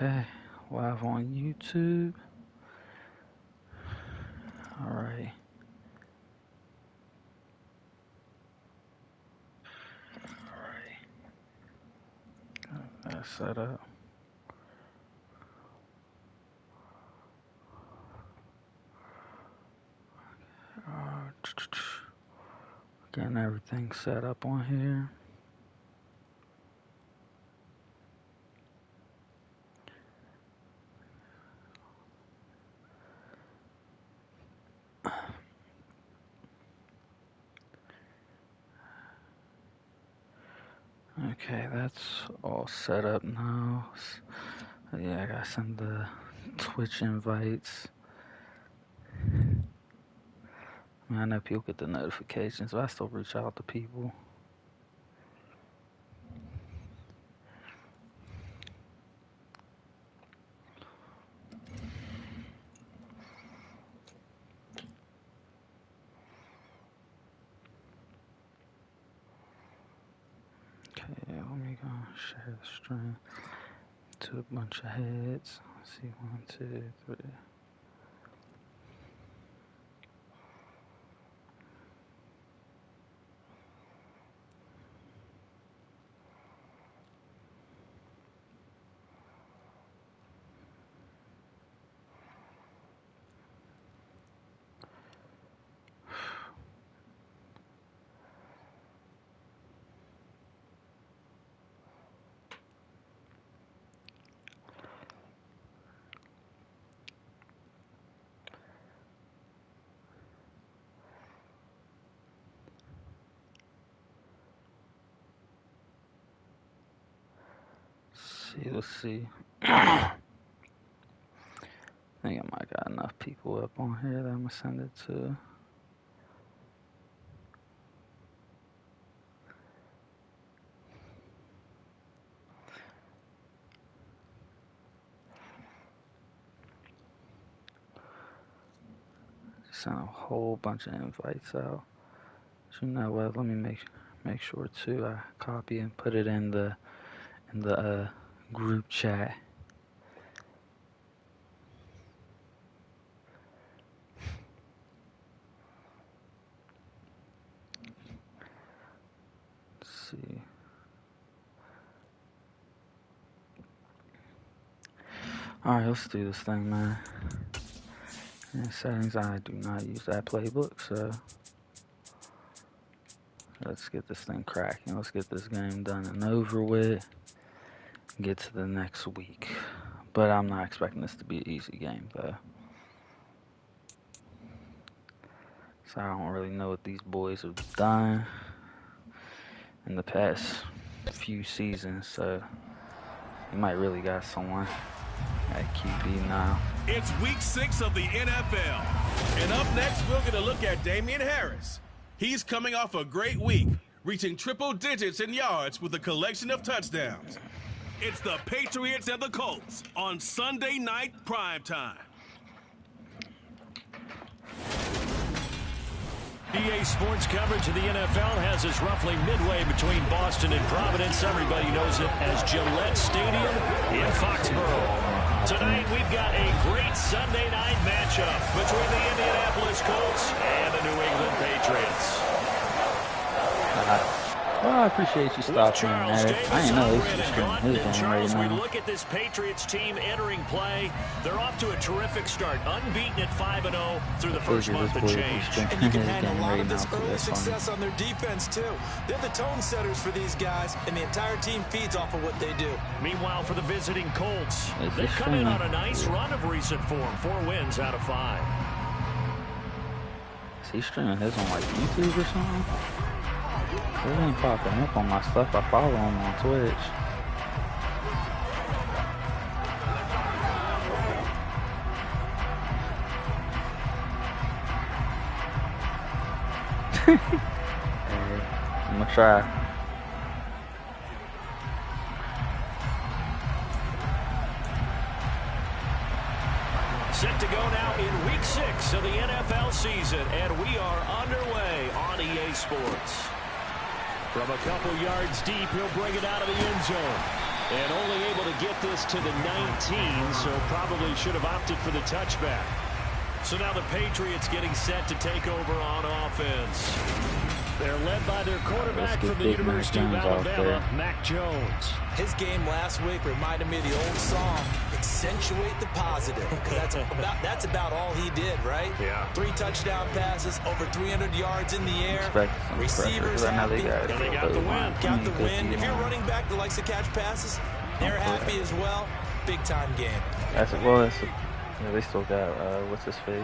Okay, live on YouTube. Alright. That's set up. Getting everything set up on here. Okay, that's all set up now. Yeah, I gotta send the Twitch invites. I know people get the notifications, but I still reach out to people. Okay, let me go share the stream to a bunch of heads. Let's see, 1, 2, 3. Let's see. I think I might got enough people up on here that I'm gonna send it to. Send a whole bunch of invites out. So you know what? Let me make sure too. I copy and put it in the group chat. Let's see. All right, let's do this thing, man. In settings, I do not use that playbook, so let's get this thing cracking. Let's get this game done and over with. Get to the next week. But I'm not expecting this to be an easy game, though. So I don't really know what these boys have done in the past few seasons, so you might really got someone at QB now. It's week 6 of the NFL. And up next, we're going to look at Damian Harris. He's coming off a great week, reaching triple digits in yards with a collection of touchdowns. It's the Patriots and the Colts on Sunday night primetime. EA Sports coverage of the NFL has us roughly midway between Boston and Providence. Everybody knows it as Gillette Stadium in Foxborough. Tonight, we've got a great Sunday night matchup between the Indianapolis Colts and the New England Patriots. Well, I appreciate you stopping in there. I didn't know this was streaming his game right now. We look at this Patriots team entering play. They're off to a terrific start, unbeaten at 5-0 through the first month of change. And you can hang a lot of this early success on their defense, too. They're the tone setters for these guys, and the entire team feeds off of what they do. Meanwhile, for the visiting Colts, they've come in on a nice run of recent form, 4 wins out of 5. Is he streaming his on like YouTube or something? It ain't popping up on my stuff. I follow him on Twitch. Hey, I'm gonna try. Set to go now in week 6 of the NFL season, and we are underway on EA Sports. From a couple yards deep, he'll bring it out of the end zone. And only able to get this to the 19, so probably should have opted for the touchback. So now the Patriots getting set to take over on offense. They're led by their quarterback from the University of Alabama, Mac Jones. His game last week reminded me of the old song, accentuate the positive. That's about all he did, right? Yeah. 3 touchdown passes, over 300 yards in the air. Receivers happy. And they got the win. Got the win. If you're running back that likes to catch passes, they're happy as well. Big time game. Yeah, they still got, what's his face?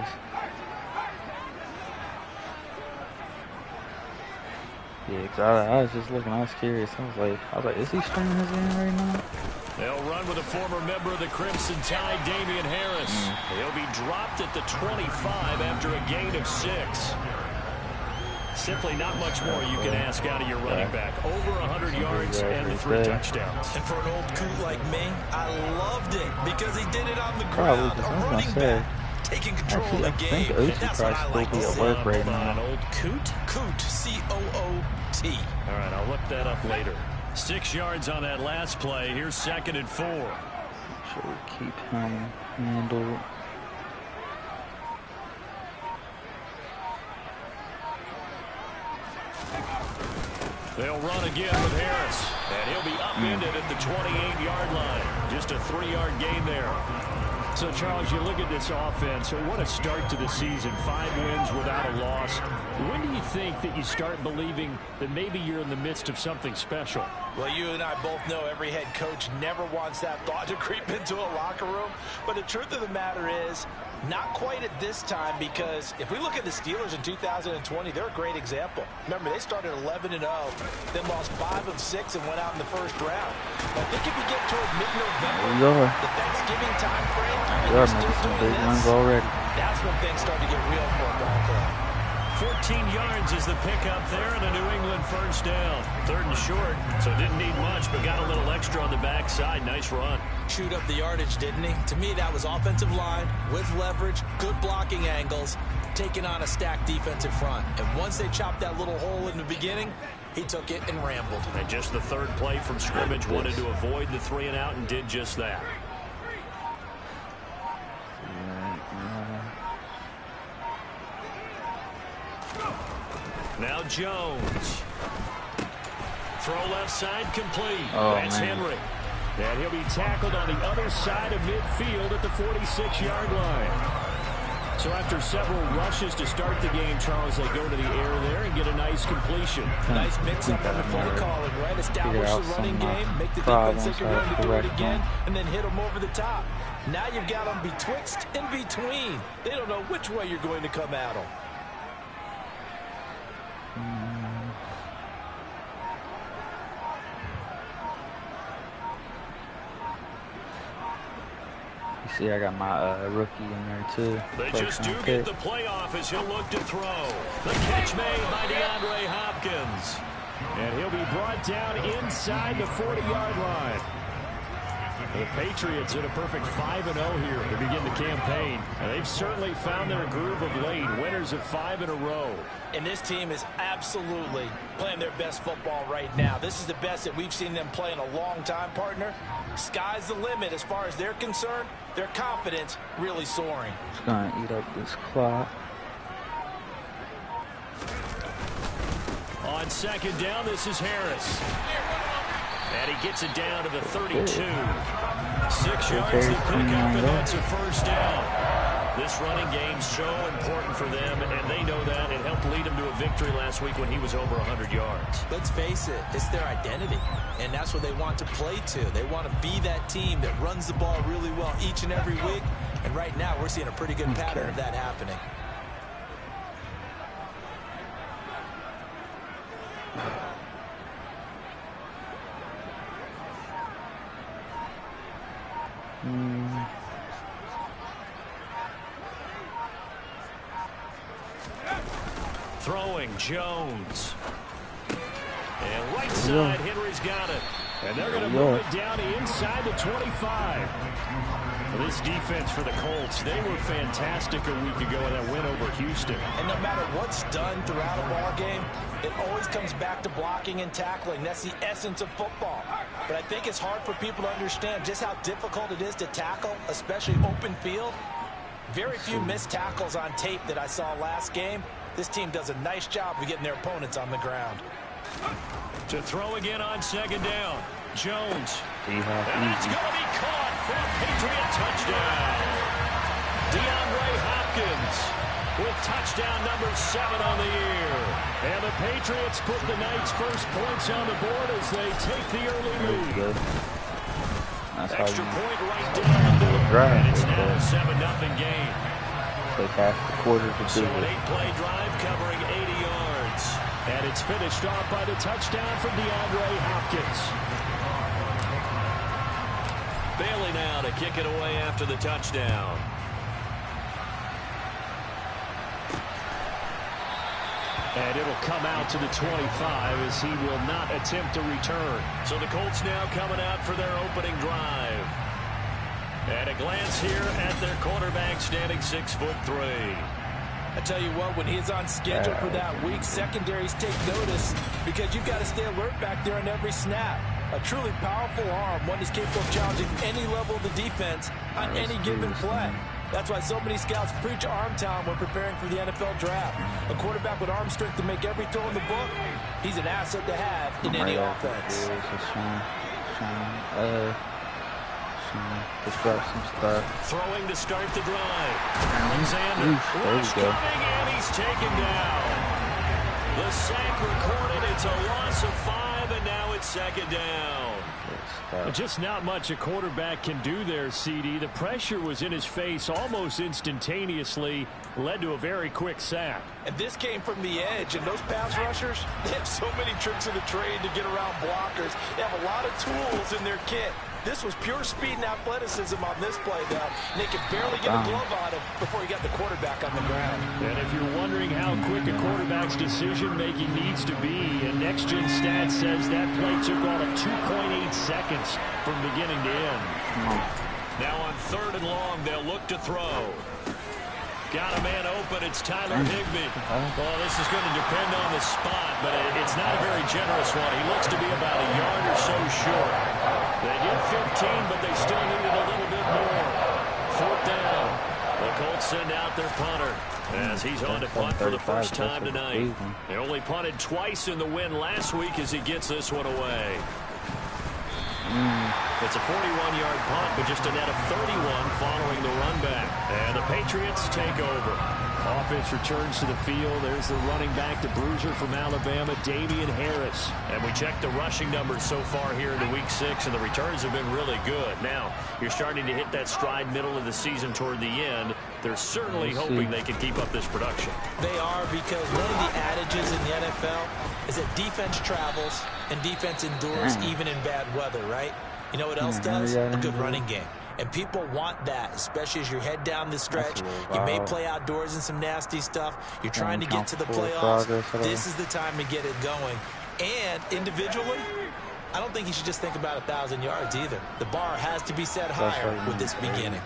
Yeah, because I was just looking, I was curious. I was like, is he streaming his game right now? They'll run with a former member of the Crimson Tide, Damian Harris. He'll be dropped at the 25 after a gain of 6. Simply not much more you can ask out of your running back. Over 100 yards and the 3 touchdowns. And for an old coot like me, I loved it because he did it on the ground. A running back taking control of the game. I think That's what I like to see. work right now. An old coot? Coot, C-O-O-T. All right, I'll look that up later. 6 yards on that last play. Here's 2nd and 4. Should we keep him handled? They'll run again with Harris, and he'll be upended at the 28-yard line. Just a 3-yard gain there. So, Charles, you look at this offense, so what a start to the season. 5 wins without a loss. When do you think that you start believing that maybe you're in the midst of something special? Well, you and I both know every head coach never wants that thought to creep into a locker room. But the truth of the matter is, not quite at this time, because if we look at the Steelers in 2020, they're a great example. Remember, they started 11-0, then lost 5 of 6 and went out in the first round. I think if you get toward mid-November, the Thanksgiving time frame, They're making some big ones already. That's when things start to get real for a ball club. 14 yards is the pickup there, and a New England first down. 3rd and short, so didn't need much, but got a little extra on the backside. Nice run. Chewed up the yardage, didn't he? To me, that was offensive line with leverage, good blocking angles, taking on a stacked defensive front. And once they chopped that little hole in the beginning, he took it and rambled. And just the 3rd play from scrimmage, wanted to avoid the 3 and out and did just that. Now Jones. Throw left side complete. That's Henry. And he'll be tackled on the other side of midfield at the 46-yard line. So after several rushes to start the game, Charles, they go to the air there and get a nice completion. Nice mix-up on the play calling, right? Establish the running game, make the defense think you're going to do it again, and then hit them over the top. Now you've got them betwixt and between. They don't know which way you're going to come at them. See, I got my rookie in there, too. They just do get the playoff as he'll look to throw. The catch made by DeAndre Hopkins. And he'll be brought down inside the 40-yard line. The Patriots in a perfect 5-0 here to begin the campaign. And they've certainly found their groove of late. Winners of 5 in a row. And this team is absolutely playing their best football right now. This is the best that we've seen them play in a long time, partner. Sky's the limit as far as they're concerned. Their confidence really soaring. It's going to eat up this clock. On 2nd down, this is Harris. And he gets it down to the 32. 6 yards to pick up, and that's a first down. This running game so important for them, and they know that. It helped lead them to a victory last week when he was over 100 yards. Let's face it, it's their identity, and that's what they want to play to. They want to be that team that runs the ball really well each and every week, and right now we're seeing a pretty good pattern of that happening. Throwing Jones. And right side, Henry's got it. And they're going to move it down inside the 25. Well, this defense for the Colts, they were fantastic a week ago in that win over Houston. And no matter what's done throughout a ball game, it always comes back to blocking and tackling. That's the essence of football. but I think it's hard for people to understand just how difficult it is to tackle, especially open field. Very few missed tackles on tape that I saw last game. This team does a nice job of getting their opponents on the ground. To throw again on second down. Jones. And it's going to be caught for a Patriot touchdown. DeAndre Hopkins with touchdown number 7 on the year. And the Patriots put the Knights' first points on the board as they take the early lead. Extra point right down the board. And it's now a 7-0 game. Take half the quarter to do So an it. 8-play drive covering 80 yards. And it's finished off by the touchdown from DeAndre Hopkins. Bailey now to kick it away after the touchdown. And it'll come out to the 25 as he will not attempt to return. So the Colts now coming out for their opening drive. And a glance here at their quarterback standing 6'3". I tell you what, when he's on schedule for that week, secondaries take notice because you've got to stay alert back there on every snap. A truly powerful arm, one is capable of challenging any level of the defense on any given play. That's why so many scouts preach arm talent when preparing for the NFL draft. A quarterback with arm strength to make every throw in the book, he's an asset to have in any offense. Disrupt some stuff. Throwing to start the drive. Alexander rush coming, and he's taken down. The sack recorded. It's a loss of 5, and now it's second down. Just not much a quarterback can do there, CD. The pressure was in his face almost instantaneously, led to a very quick sack. And this came from the edge, and those pass rushers, they have so many tricks in the trade to get around blockers. They have a lot of tools in their kit. This was pure speed and athleticism on this play, though. And they could barely get a glove on him before he got the quarterback on the ground. And if you're wondering how quick a quarterback's decision-making needs to be, a next-gen stat says that play took all of 2.8 seconds from beginning to end. Now on 3rd and long, they'll look to throw. Got a man open. It's Tyler Higbee. Well, this is going to depend on the spot, but it's not a very generous one. He looks to be about a yard or so short. They get 15, but they still needed a little bit more. 4th down. The Colts send out their punter as he's on to punt for the first time tonight. They only punted twice in the win last week as he gets this one away. It's a 41-yard punt, but just a net of 31 following the run back. And the Patriots take over. Offense returns to the field. There's the running back, the bruiser from Alabama, Damian Harris. And we checked the rushing numbers so far here into Week 6, and the returns have been really good. Now, you're starting to hit that stride middle of the season toward the end. They're certainly hoping they can keep up this production. They are, because one of the adages in the NFL is that defense travels and defense endures even in bad weather, right? You know what else does? A good running game. And people want that, especially as you head down the stretch. You may play outdoors in some nasty stuff. You're trying to get to the playoffs. This is the time to get it going. And individually, I don't think you should just think about 1,000 yards either. The bar has to be set higher with this beginning.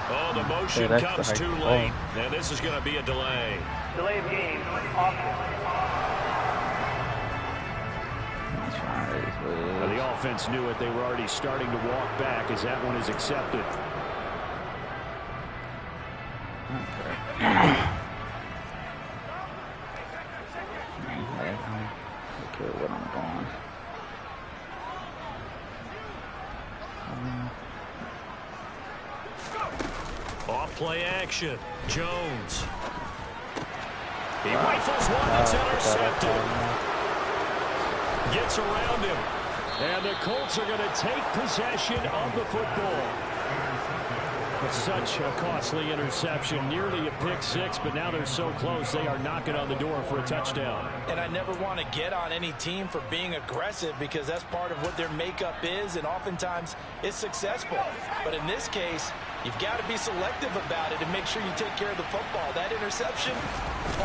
Oh, the motion comes too late. And this is going to be a delay. Delay of game. Well, the offense knew it. They were already starting to walk back as that one is accepted. Okay, what I'm going. Off play action. Jones. He rifles one that's intercepted. Gets around him. And the Colts are going to take possession of the football. But such a costly interception, nearly a pick six, but now they're so close they are knocking on the door for a touchdown. And I never want to get on any team for being aggressive because that's part of what their makeup is, and oftentimes it's successful. But in this case, you've got to be selective about it and make sure you take care of the football. That interception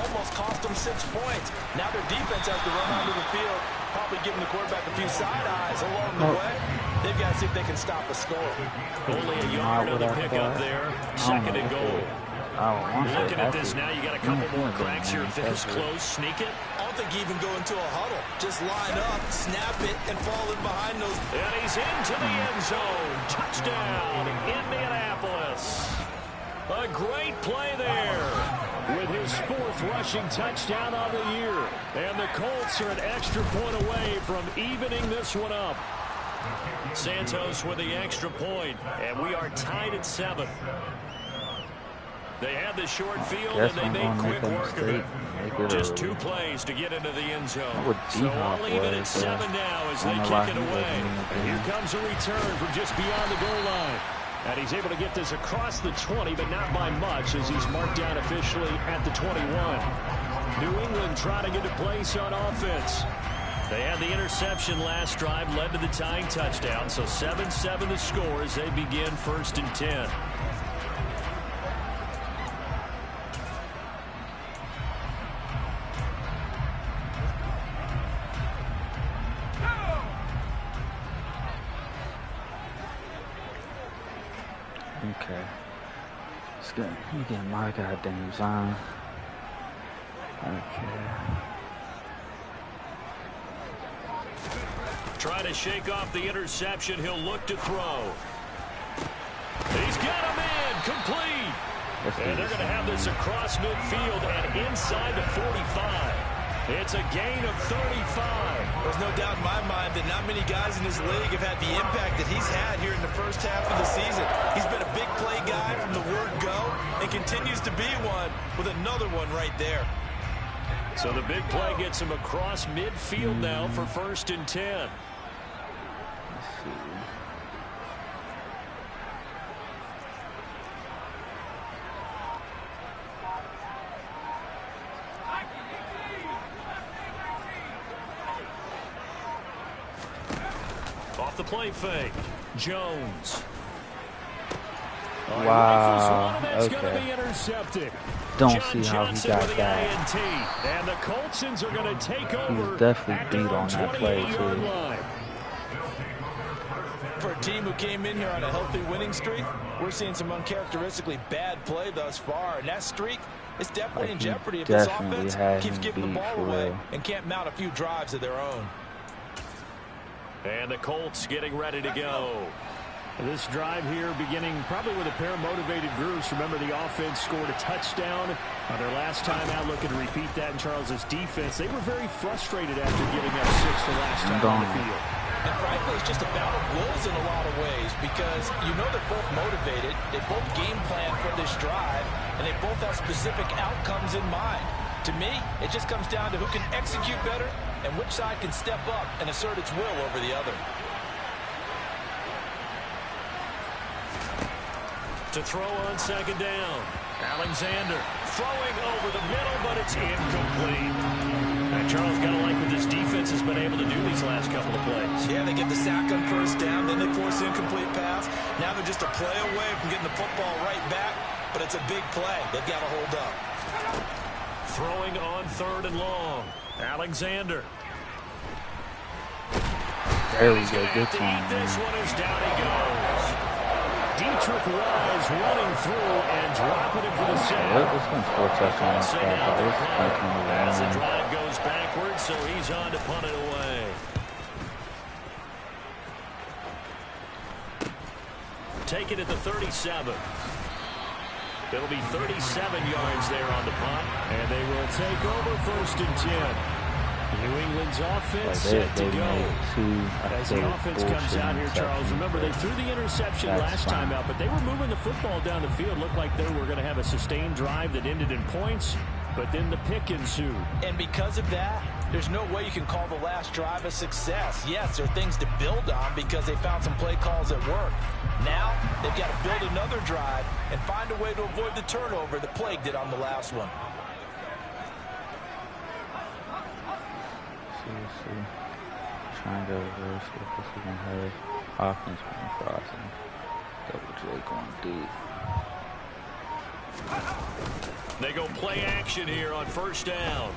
almost cost them 6 points. Now their defense has to run onto the field, probably giving the quarterback a few side eyes along the way. They've got to see if they can stop a score. Only a yard on the pickup there. Second and goal. Looking at this now, you got a couple more cracks here. This close, sneak it. I don't think you even go into a huddle. Just line up, snap it, and fall in behind those. And he's into the end zone. Touchdown, Indianapolis. A great play there with his 4th rushing touchdown on the year. And the Colts are an extra point away from evening this one up. Santos with the extra point, and we are tied at 7. They had the short field, and they made quick work of it. Just 2 plays to get into the end zone. So all even at 7 now as they kick it away. And here comes a return from just beyond the goal line. And he's able to get this across the 20, but not by much as he's marked down officially at the 21. New England trying to get a place on offense. They had the interception last drive, led to the tying touchdown. So 7-7 the score as they begin 1st and 10. Okay. Let me get my goddamn zone. Okay. Try to shake off the interception. He'll look to throw. He's got him in. Complete. And they're going to have this across midfield and inside the 45. It's a gain of 35. There's no doubt in my mind that not many guys in this league have had the impact that he's had here in the first half of the season. He's been a big play guy from the word go and continues to be one with another one right there. So the big play gets him across midfield now for 1st and 10. Off the play fake, Jones. Wow. That's Okay. going to be intercepted. Don't John see how he Johnson got with the that. INT. And the Coltsons are going to take He over. was definitely beat on that play too. Line. For a team who came in here on a healthy winning streak, we're seeing some uncharacteristically bad play thus far. And that streak is definitely in jeopardy if this offense keeps giving the ball away and can't mount a few drives of their own. And the Colts getting ready to go. This drive here beginning probably with a pair of motivated groups. Remember, the offense scored a touchdown on their last time out. Looking to repeat that in Charles's defense. They were very frustrated after giving up 6 the last time on the field. And frankly, it's just a battle of wills in a lot of ways because you know they're both motivated. They both game plan for this drive, and they both have specific outcomes in mind. To me, it just comes down to who can execute better and which side can step up and assert its will over the other. To throw on 2nd down. Alexander throwing over the middle, but it's incomplete. And Charles got to like what this defense has been able to do these last couple of plays. Yeah, they get the sack on 1st down, then they force the incomplete pass. Now they're just a play away from getting the football right back, but it's a big play. They've got to hold up. Throwing on 3rd and long. Alexander. There we go. Good time, This man. one is down he goes. Dietrich Wise running through and dropping it for the sack. It's been 4 touchdowns. As the drive goes backwards, so he's on to punt it away. Take it at the 37. It'll be 37 yards there on the punt, and they will take over 1st and 10. New England's offense set to go. As the offense comes out here, Charles, remember they threw the interception last time out, but they were moving the football down the field. Looked like they were going to have a sustained drive that ended in points, but then the pick ensued. And because of that, there's no way you can call the last drive a success. Yes, there are things to build on because they found some play calls that work. Now, they've got to build another drive and find a way to avoid the turnover that plagued it on the last one. See. Trying to reverse with this one head. Hopkins going crossing. WK going deep. They go play action here on first down.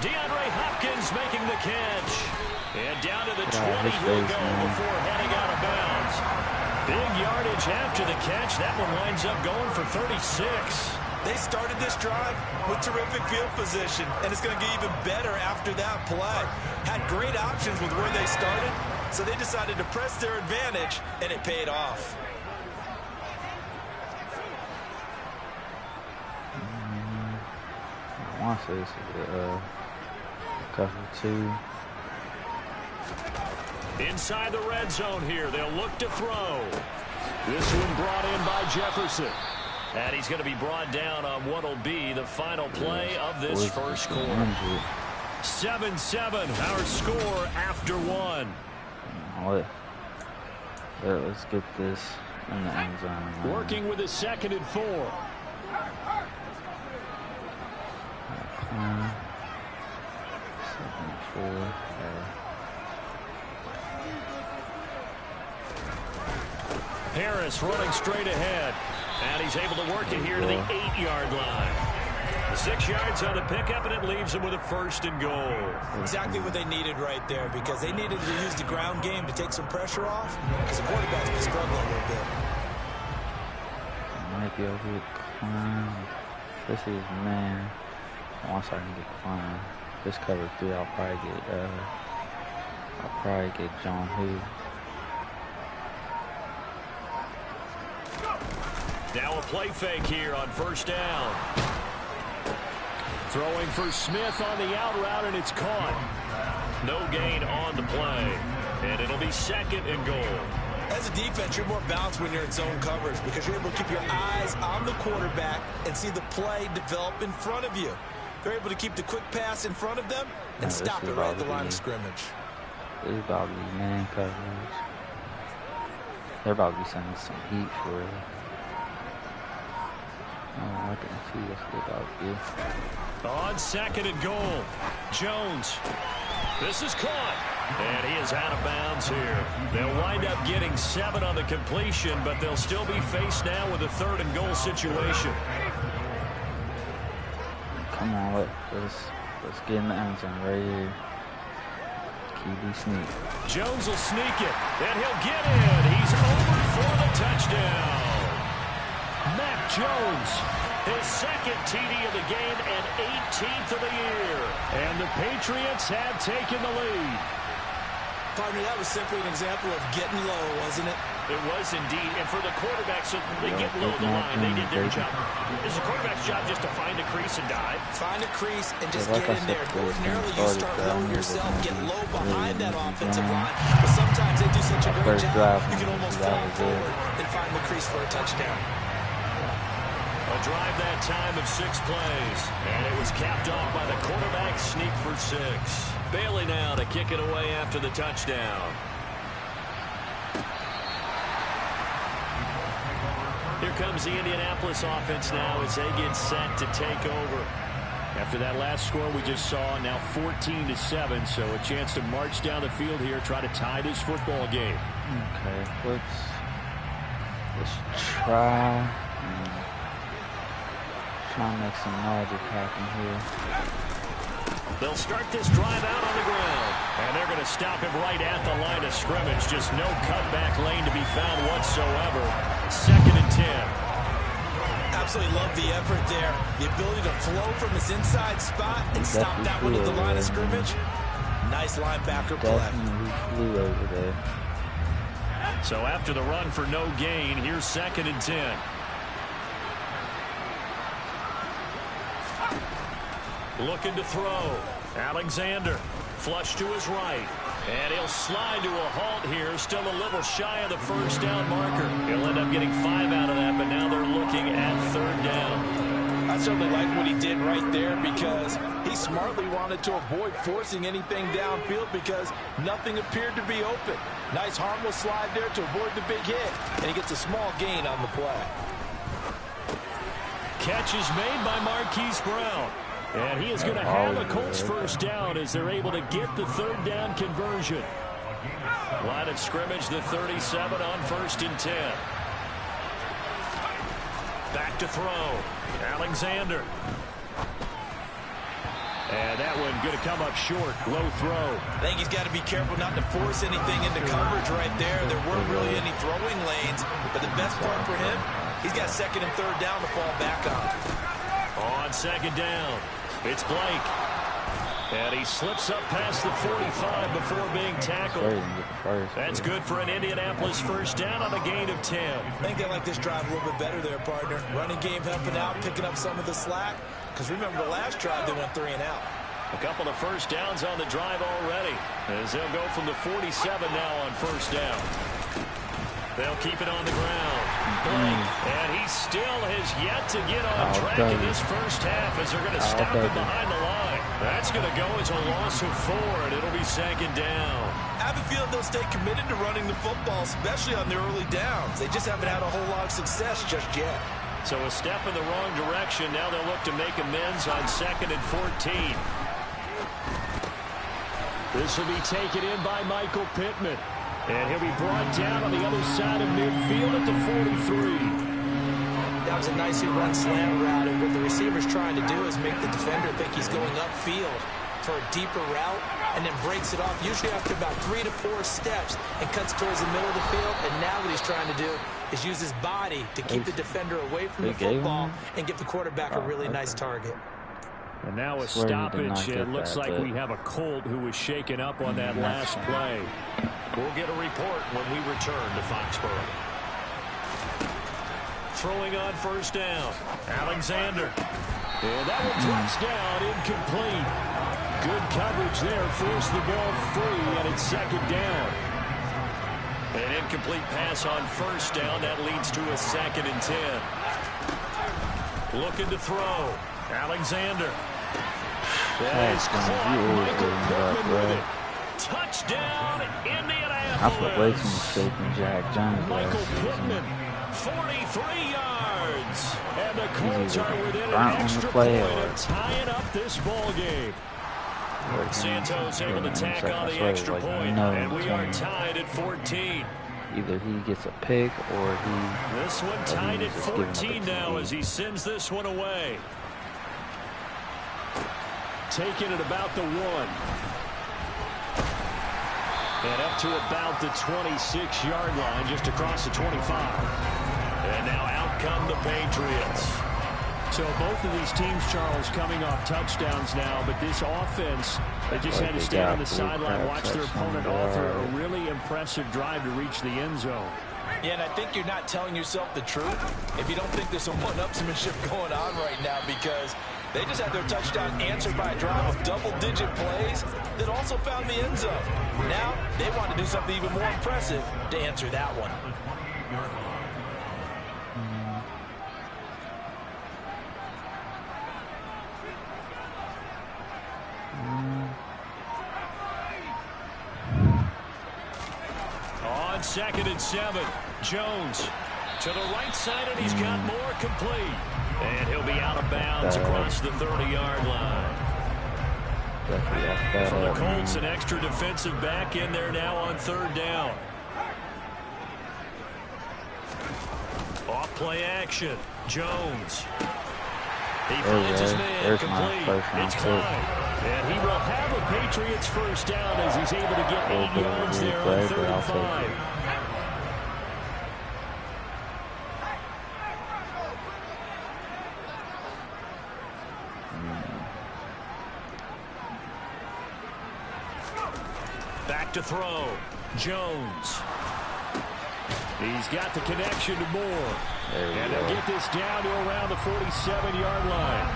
DeAndre Hopkins making the catch. And down to the 20 he'll go before heading out of bounds. Big yardage after the catch. That one winds up going for 36. They started this drive with terrific field position, and it's going to get even better after that play. Had great options with where they started, so they decided to press their advantage, and it paid off. I want to say this is cover 2. Inside the red zone here, they'll look to throw. This one brought in by Jefferson. And he's going to be brought down on what will be the final play of this first quarter. 7-7, our score after 1. Let's get this in the end zone. Working with a 2nd and 4. Second and 4. Harris running straight ahead. And he's able to work it here to the 8-yard line. The 6 yards on the pickup, and it leaves them with a 1st and goal. Exactly what they needed right there, because they needed to use the ground game to take some pressure off, because the quarterback's been struggling a little bit. Might be over here Klein. This is man. Once I can get Klein. This cover 3, I'll probably get John Who. Now a play fake here on first down. Throwing for Smith on the out route, and it's caught. No gain on the play. And it'll be 2nd and goal. As a defense, you're more balanced when you're in zone coverage because you're able to keep your eyes on the quarterback and see the play develop in front of you. They're able to keep the quick pass in front of them and stop it right at the line of scrimmage. This is about to be man coverage. They're about to be sending some heat for it. I can see what's about here. On 2nd and goal, Jones. This is caught. And he is out of bounds here. They'll wind up getting 7 on the completion, but they'll still be faced now with a 3rd and goal situation. Come on, let's get in the end zone right here. QB sneak. Jones will sneak it, and he'll get in. He's over for the touchdown. Mac Jones, his 2nd TD of the game and 18th of the year. And the Patriots have taken the lead. Partner, that was simply an example of getting low, wasn't it? It was indeed. And for the quarterbacks, so they get low the line. They did their job. It's the quarterback's job just to find a crease and dive. Find a crease and just get in there. Ordinarily, you start low yourself, get low behind that offensive line. But sometimes they do such a great job, you can almost fall forward and find the crease for a touchdown. A drive that time of 6 plays. And it was capped off by the quarterback sneak for 6. Bailey now to kick it away after the touchdown. Here comes the Indianapolis offense now as they get set to take over. After that last score we just saw, now 14-7, so a chance to march down the field here, try to tie this football game. Okay, let's try and make some magic happen here. They'll start this drive out on the ground. And they're going to stop him right at the line of scrimmage. Just no cutback lane to be found whatsoever. 2nd and 10. Absolutely love the effort there. The ability to flow from his inside spot and stop that one at the line of scrimmage. Nice linebacker play. Definitely flew over there. So after the run for no gain, here's 2nd and 10. Looking to throw. Alexander. Flush to his right. And he'll slide to a halt here. Still a little shy of the first down marker. He'll end up getting 5 out of that, but now they're looking at 3rd down. I I certainly like what he did right there because he smartly wanted to avoid forcing anything downfield because nothing appeared to be open. Nice harmless slide there to avoid the big hit, and he gets a small gain on the play. Catch is made by Marquise Brown. And he is going to have a Colts first down as they're able to get the third down conversion. Line of scrimmage, the 37 on 1st and 10. Back to throw. Alexander. And that one going to come up short. Low throw. I think he's got to be careful not to force anything into coverage right there. There weren't really any throwing lanes. But the best part for him, he's got 2nd and 3rd down to fall back on. On 2nd down, it's Blake. And he slips up past the 45 before being tackled. That's good for an Indianapolis first down on a gain of 10. I think they like this drive a little bit better there, partner. Running game helping out, picking up some of the slack. Because remember the last drive, they went 3 and out. A couple of first downs on the drive already, as they'll go from the 47 now on 1st down. They'll keep it on the ground. Blake, and he still has yet to get on track in this first half as they're going to stop him behind the line. That's going to go as a loss of 4, and it'll be 2nd down. I have a feeling they'll stay committed to running the football, especially on their early downs. They just haven't had a whole lot of success just yet. So a step in the wrong direction. Now they'll look to make amends on 2nd and 14. This will be taken in by Michael Pittman. And he'll be brought down on the other side of midfield at the 43. That was a nicely run slant route, and what the receiver's trying to do is make the defender think he's going upfield for a deeper route, and then breaks it off, usually after about 3 to 4 steps, and cuts towards the middle of the field. And now what he's trying to do is use his body to keep the defender away from the football and give the quarterback a really nice target. And now a stoppage. It looks like we have a Colt who was shaken up on that last play. We'll get a report when we return to Foxborough. Throwing on 1st down. Alexander. And that one drops down, incomplete. Good coverage there. Forced the ball free, and it's 2nd down. An incomplete pass on 1st down. That leads to a 2nd and 10. Looking to throw. Alexander. That is Michael Pittman with it. Touchdown, Indianapolis. I put way too much faith in Jack Jones. Michael Pittman, 43 yards. And the Colts are within an extra point of tying up this ball game. Santos able to tack on the extra point, and we are tied at 14. Either he gets a pick or he... This one tied at 14 now as he sends this one away. Taking it about the 1. And up to about the 26-yard line, just across the 25. And now out come the Patriots. So both of these teams, Charles, coming off touchdowns now, but this offense, they just had to stand on the sideline, watch their opponent offer a really impressive drive to reach the end zone. Yeah, and I think you're not telling yourself the truth if you don't think there's some one-upsmanship going on right now, because they just had their touchdown answered by a drive of double-digit plays that also found the end zone. Now they want to do something even more impressive to answer that one. On 2nd and 7, Jones to the right side, and he's got more complete. And he'll be out of bounds across the 30-yard line. For the Colts, an extra defensive back in there now on 3rd down. Off play action. Jones. He finds his man complete. It's Klein. And he will have a Patriots first down as he's able to get 8 yards there on 3rd and 5. Back to throw. Jones. He's got the connection to Moore. And they'll get this down to around the 47-yard line.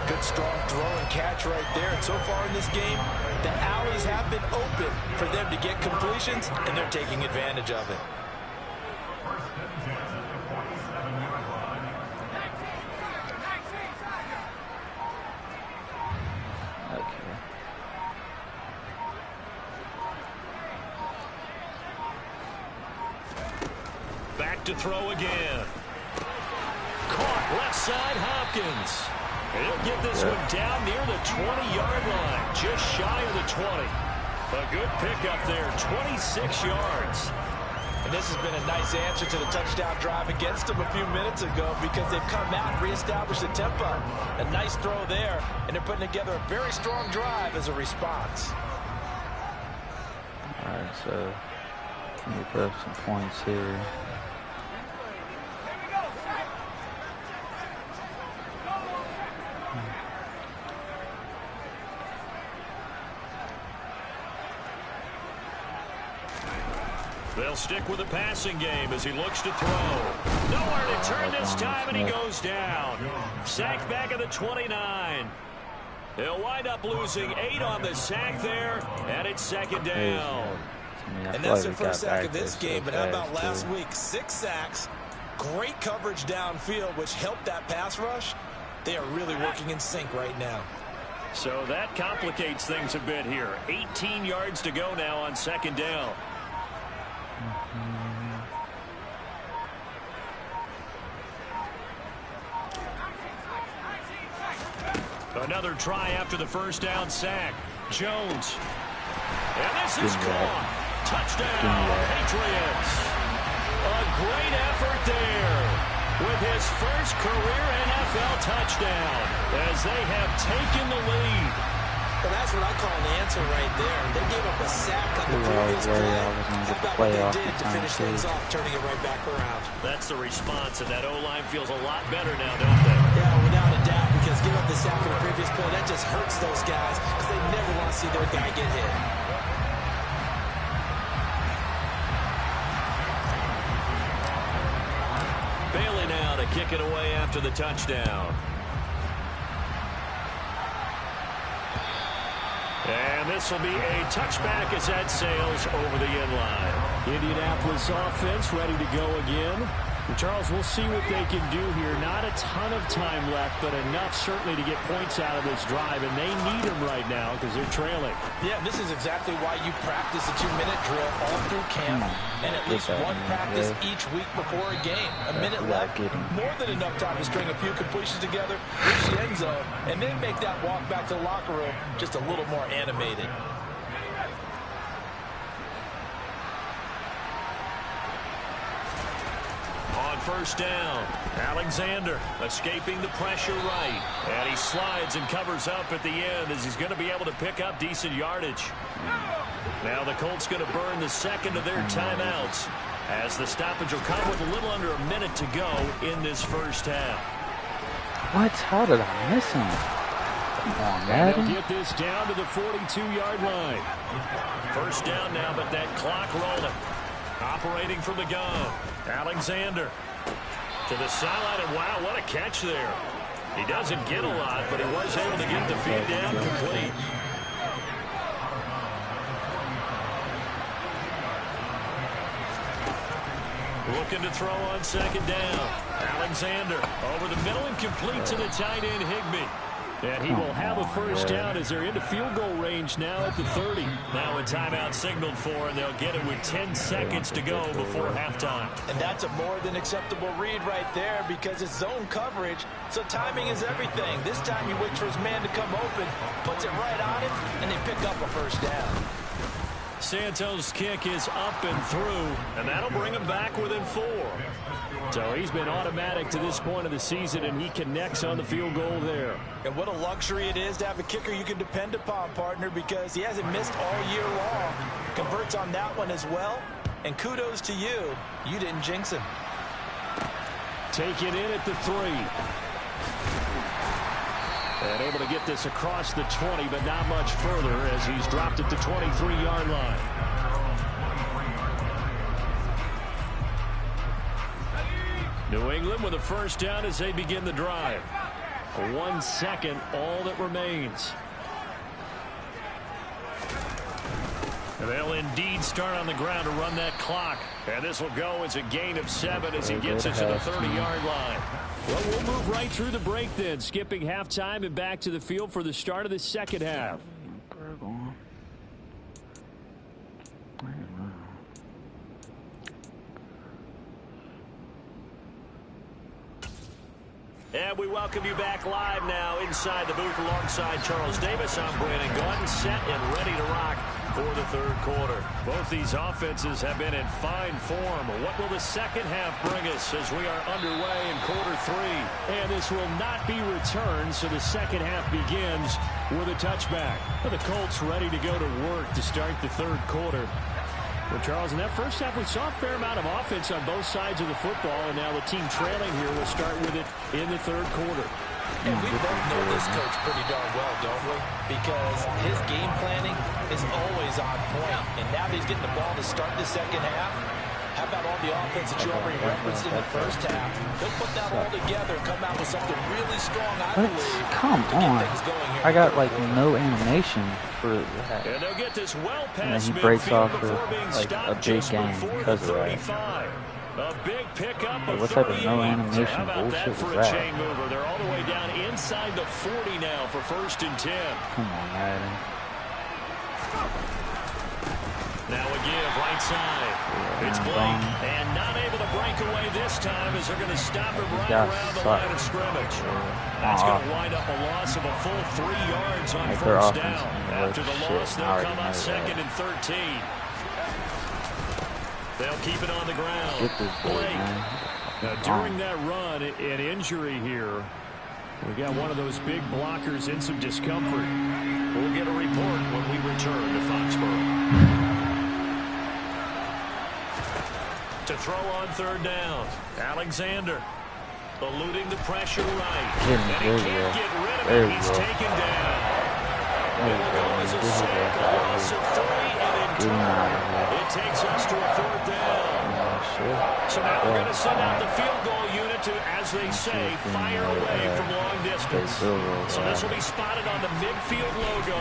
Good strong throw and catch right there. And so far in this game, the alleys have been open for them to get completions, and they're taking advantage of it. Back to throw again. Caught left side, Hopkins. He'll get this one down near the 20-yard line, just shy of the 20. A good pickup there, 26 yards. And this has been a nice answer to the touchdown drive against them a few minutes ago because they've come out and reestablished the tempo. A nice throw there, and they're putting together a very strong drive as a response. All right, so let me put up some points here. They'll stick with the passing game as he looks to throw. Nowhere to turn this time, and he goes down. Sacked back at the 29. They'll wind up losing 8 on the sack there, and it's second down. And that's their first sack of this game, but how about last week? 6 sacks, great coverage downfield, which helped that pass rush. They are really working in sync right now. So that complicates things a bit here. 18 yards to go now on second down. Another try after the first down sack. Jones. And this is caught. Touchdown, Patriots. A great effort there with his first career NFL touchdown as they have taken the lead. Well, that's what I call an answer right there. They gave up a sack on the previous play. How about what they did to finish things off, turning it right back around? That's the response, and that O-line feels a lot better now, don't they? Yeah, without a doubt, because giving up the sack on the previous play, that just hurts those guys because they never want to see their guy get hit. Bailey now to kick it away after the touchdown. And this will be a touchback as that sails over the end line. Indianapolis offense ready to go again. And Charles, we'll see what they can do here. Not a ton of time left, but enough certainly to get points out of this drive, and they need them right now because they're trailing. Yeah, this is exactly why you practice a 2-minute drill all through camp and at least one practice each week before a game. A minute left, more than enough time to string a few completions together, reach the end zone, and then make that walk back to the locker room just a little more animated. On first down, Alexander escaping the pressure right. And he slides and covers up at the end as he's going to be able to pick up decent yardage. Now the Colts going to burn the second of their timeouts as the stoppage will come with a little under a minute to go in this first half. What? How did I miss him? Come on, Madden. They'll get this down to the 42-yard line. First down now, but that clock rolling. Operating from the gun. Alexander to the sideline, and wow, what a catch there. He doesn't get a lot, but he was able to get the feed down complete. Looking to throw on second down. Alexander over the middle and complete to the tight end, Higbee. And he will have a first down as they're into field goal range now at the 30. Now a timeout signaled for, and they'll get it with 10 seconds to go before halftime. And that's a more than acceptable read right there because it's zone coverage, so timing is everything. This time he waits for his man to come open, puts it right on him, and they pick up a first down. Santos' kick is up and through, and that'll bring him back within 4. So he's been automatic to this point of the season, and he connects on the field goal there. And what a luxury it is to have a kicker you can depend upon, partner, because he hasn't missed all year long. Converts on that one as well, and kudos to you. You didn't jinx him. Take it in at the 3. And able to get this across the 20, but not much further as he's dropped at the 23-yard line. New England with a first down as they begin the drive. 1 second, all that remains. And they'll indeed start on the ground to run that clock. And this will go as a gain of 7 as he gets it to the 30-yard line. Well, we'll move right through the break then, skipping halftime and back to the field for the start of the second half. And we welcome you back live now inside the booth alongside Charles Davis. I'm Brandon Gaudin, set and ready to rock for the third quarter. Both these offenses have been in fine form. What will the second half bring us as we are underway in quarter three? And this will not be returned, so the second half begins with a touchback. The Colts ready to go to work to start the third quarter. Well, Charles, in that first half, we saw a fair amount of offense on both sides of the football, and now the team trailing here will start with it in the third quarter. And we both know this coach pretty darn well, don't we? Because his game planning is always on point. And now that he's getting the ball to start the second half, how about all the offense that you already referenced in the first half? He'll put that all together and come out with something really strong, I believe. Come on. I got like no animation for that. And they'll get this well And then past he breaks off midfield for before being like a stopped big just game before because the of that. 35. A big pickup of What type of 38. no animation How about that bullshit for was a that? chain mover? They're all the way down inside the 40 now for 1st and 10. Come on, Madden. Now a give right side. It's Blake, and not able to break away this time as they're going to stop him right around the line of scrimmage. That's going to wind up a loss of a full 3 yards on first down. After the loss, they'll come on 2nd and 13. They'll keep it on the ground. Get this boy, Blake. man. Now, during that run, an injury here. We got one of those big blockers in some discomfort. We'll get a report when we return to Foxborough. To throw on 3rd down, Alexander eluding the pressure right. And he can't get rid of it. He's taken down. It will go as a sack, a loss of 3, and in turn, it takes us to a 4th down. So now we're going to send out the field goal unit to, as they say, fire away from long distance. So this will be spotted on the midfield logo.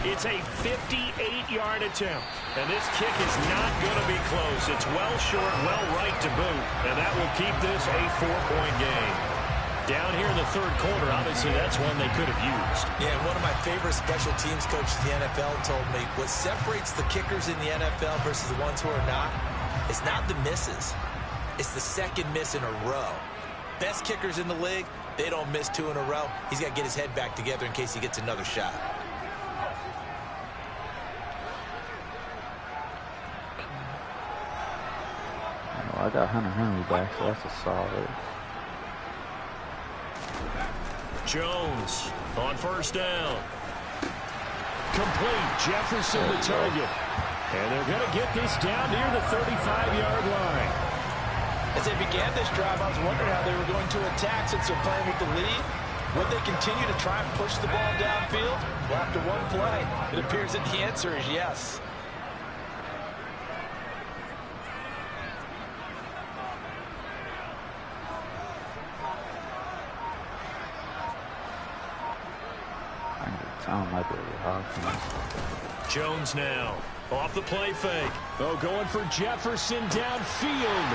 It's a 58-yard attempt. And this kick is not going to be close. It's well short, well right to boot. And that will keep this a 4-point game. Down here in the third quarter, obviously that's one they could have used. Yeah, and one of my favorite special teams coaches in the NFL told me what separates the kickers in the NFL versus the ones who are not is not the misses. It's the second miss in a row. Best kickers in the league, they don't miss 2 in a row. He's got to get his head back together in case he gets another shot. I got Hunter Henry back, so that's a solid. Jones on 1st down. Complete. Jefferson the target. And they're going to get this down near the 35-yard line. As they began this drive, I was wondering how they were going to attack since they're playing with the lead. Would they continue to try and push the ball downfield? Well, after one play, it appears that the answer is yes. Jones now off the play fake. Oh, going for Jefferson downfield.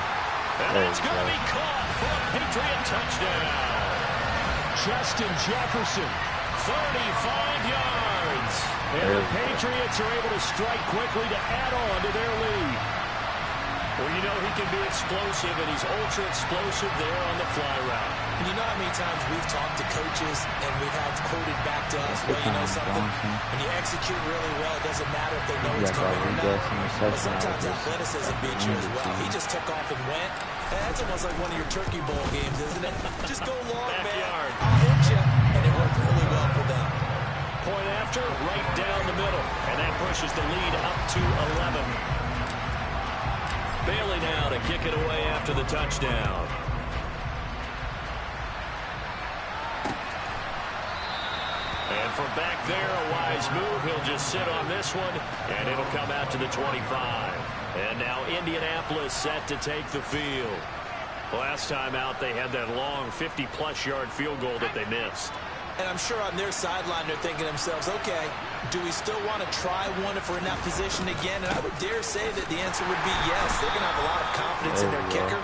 And it's going to be caught for a Patriot touchdown. Justin Jefferson, 35 yards. And the Patriots are able to strike quickly to add on to their lead. Well, you know he can be explosive, and he's ultra explosive there on the fly route. And you know how many times we've talked to coaches and we've had quoted back to us, well, you know something? When you execute really well, it doesn't matter if they know it's coming or not. But sometimes athleticism beats you as well. He just took off and went. That's almost like one of your Turkey Bowl games, isn't it? Just go long, Backyard. man. I'll hit you. And it worked really well for them. Point after, right down the middle. And that pushes the lead up to 11. Bailey now to kick it away after the touchdown. And from back there, a wise move. He'll just sit on this one, and it'll come out to the 25. And now Indianapolis set to take the field. Last time out, they had that long 50-plus yard field goal that they missed. And I'm sure on their sideline they're thinking to themselves, okay, do we still want to try one if we're in that position again? And I would dare say that the answer would be yes. They're going to have a lot of confidence in their kicker.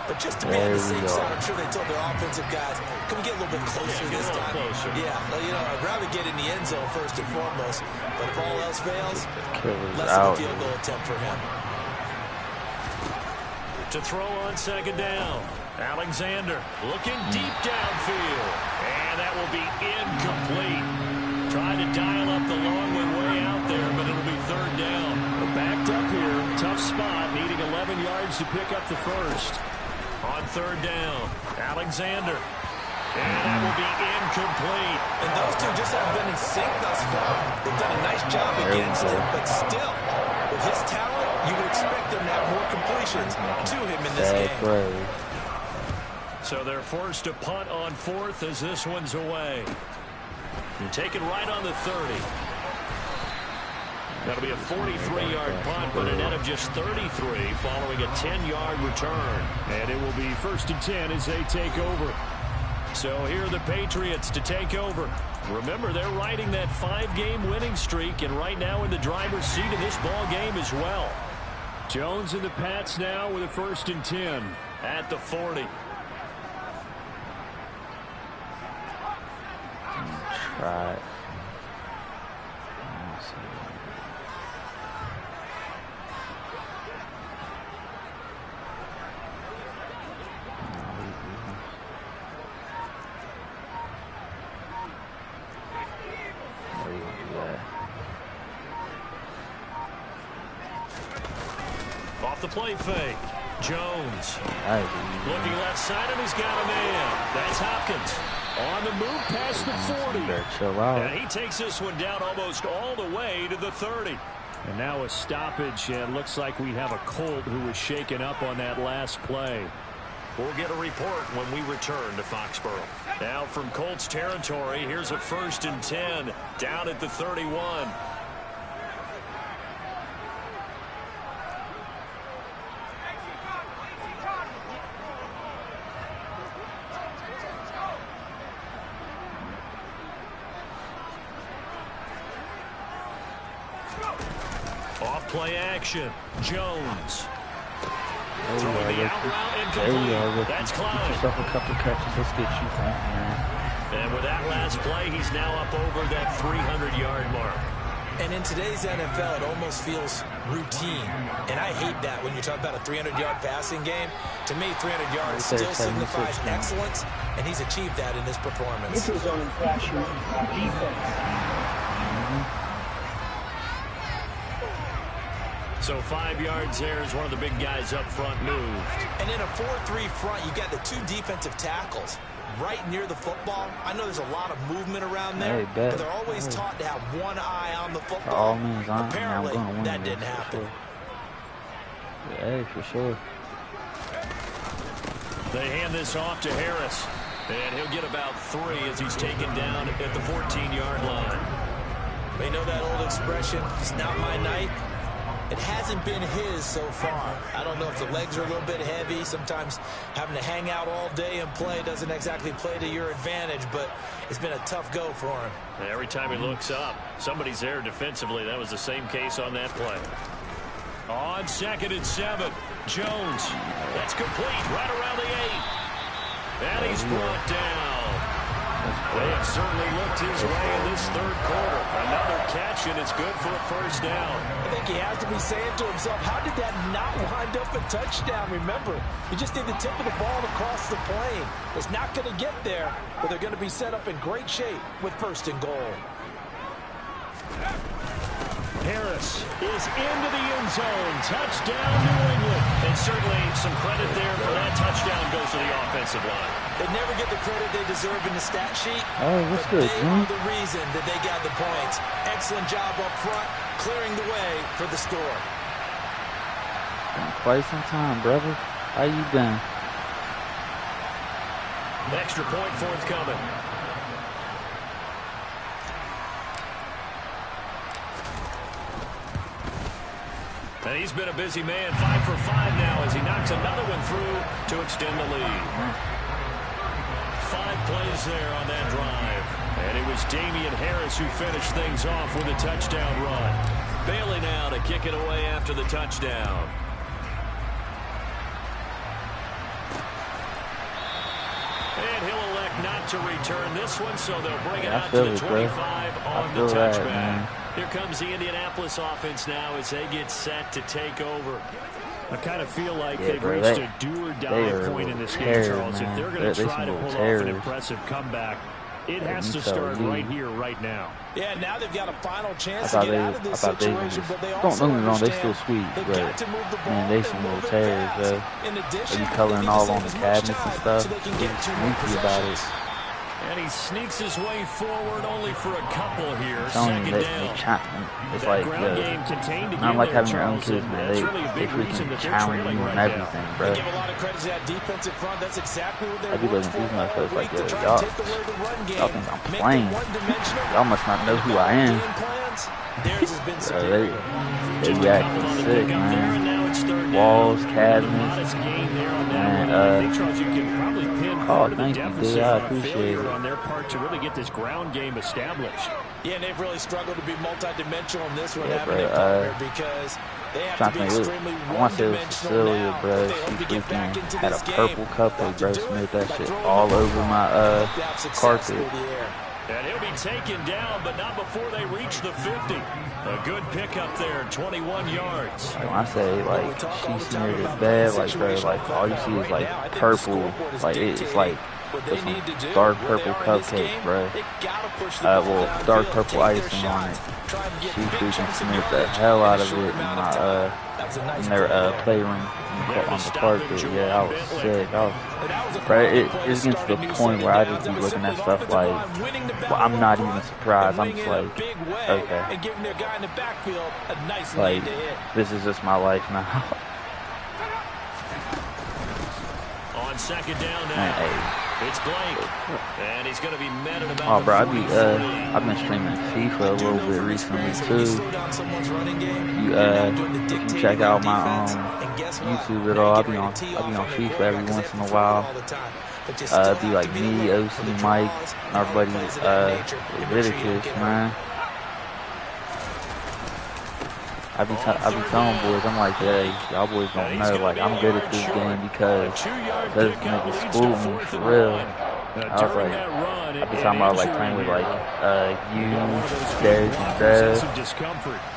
But just to be on the safe side, I'm sure they told their offensive guys, can we get a little bit closer this time? Closer. Yeah, well, you know, I'd rather get in the end zone first and foremost. But if all else fails, less of a field goal attempt for him. To throw on 2nd down. Alexander looking deep downfield. And that will be incomplete. Trying to dial up the long one way out there, but it'll be third down. We're backed up here. Tough spot, needing 11 yards to pick up the first. On third down, Alexander. And that will be incomplete. And those two just haven't been in sync thus far. They've done a nice job against it, but still, with his talent, you would expect them to have more completions to him in this game. So they're forced to punt on fourth as this one's away. Taken right on the 30. That'll be a 43-yard punt, but a net of just 33 following a 10-yard return. And it will be 1st and 10 as they take over. So here are the Patriots to take over. Remember, they're riding that 5-game winning streak, and right now in the driver's seat of this ball game as well. Jones and the Pats now with a 1st and 10 at the 40. Right. Off the play fake. Jones. Looking left side, and he's got a man. That's Hopkins. On the move past the 40. Chill out. And he takes this one down almost all the way to the 30. And now a stoppage, and looks like we have a Colt who was shaken up on that last play. We'll get a report when we return to Foxborough. Now from Colts territory, here's a 1st and 10 down at the 31. Play action. Jones. Throwing the out route incomplete. That's Clyde. Get yourself a couple catches. Let's get you going, man. And with that last play, he's now up over that 300-yard mark. And in today's NFL, it almost feels routine. And I hate that when you talk about a 300-yard passing game. To me, 300 yards still signifies excellence, and he's achieved that in his performance. This is on infraction defense. So 5 yards there as one of the big guys up front moved. And in a 4-3 front, you got the 2 defensive tackles right near the football. I know there's a lot of movement around there, but they're always taught to have one eye on the football. Apparently, that didn't happen. Hey, for sure. They hand this off to Harris, and he'll get about 3 as he's taken down at the 14-yard line. They know that old expression, it's not my night. It hasn't been his so far. I don't know if the legs are a little bit heavy. Sometimes having to hang out all day and play doesn't exactly play to your advantage, but it's been a tough go for him. Every time he looks up, somebody's there defensively. That was the same case on that play. On 2nd and 7, Jones. That's complete right around the 8. And he's brought down. They have certainly looked his way in this 3rd quarter. Another catch, and it's good for a 1st down. I think he has to be saying to himself, how did that not wind up a touchdown? Remember, you just need the tip of the ball across the plane. It's not going to get there, but they're going to be set up in great shape with 1st and goal. Harris is into the end zone. Touchdown, New England. And certainly some credit there for that touchdown goes to the offensive line. They never get the credit they deserve in the stat sheet. Oh, what's good, They are the reason that they got the points. Excellent job up front, clearing the way for the score. Quite some time, brother. How you been? Extra point forthcoming. And he's been a busy man, 5 for 5 now as he knocks another one through to extend the lead. 5 plays there on that drive. And it was Damian Harris who finished things off with a touchdown run. Bailey now to kick it away after the touchdown. And he'll elect not to return this one, so they'll bring it out to the 25 on the touchback. Here comes the Indianapolis offense now as they get set to take over. I kind of feel like Yeah, they've bro, reached a do-or-die point in this game, Charles. Man. If they're going to try to pull off an impressive comeback, it has to start right here, right now. Yeah, now they've got a final chance to get out of this situation, but they also don't get me wrong, they still sweet, but man, they some little terrors, bro. They be coloring all on the cabinets and stuff. He's sneaky about it. And he sneaks his way forward only for a couple here. Second down. It's like, not like having your own kids, man. They freaking challenge you and everything, bro. Give a lot of credit to that defensive front. That's exactly what they're I be looking at these motherfuckers like, yo, y'all think I'm playing. Y'all must not know who I am. They reacting sick, man. Walls, cabinets, and oh, thank you, dude. I appreciate it. On their part to really get this ground game established. Yeah, and they've really struggled to be multi-dimensional in this one, yeah, having a partner because they have to be extremely I want to say it was Cecilia, bro. She freaking had a purple cupcake, bro. Smeared that shit all over my carpet. And he'll be taken down, but not before they reach the 50. A good pickup there, 21 yards. Like when I say, like, she smeared it bad, like, bro, like, all you see is, like, purple. Like, it's like some dark purple cupcake, bro. Well, dark purple icing on it. She freaking smeared the hell out of it in their playroom on the carpet. Yeah, I was sick. Bro, it's getting to the point where I just be looking at stuff like, well, I'm not even surprised. I'm just like, okay. Like, this is just my life now. On second down now, it's Blake, and he's going to be met at about oh, bro, I've been streaming FIFA a little bit recently too. If you check out my YouTube at all, I'll be on FIFA every once in a while. Be like me, OC, Mike, and our buddy Leviticus, man. I be telling boys, I'm like, hey, y'all boys don't know, like, I'm good at this game because those niggas school me for real. I was like, I be talking about, like, playing with, like, you, Derek, and Dev.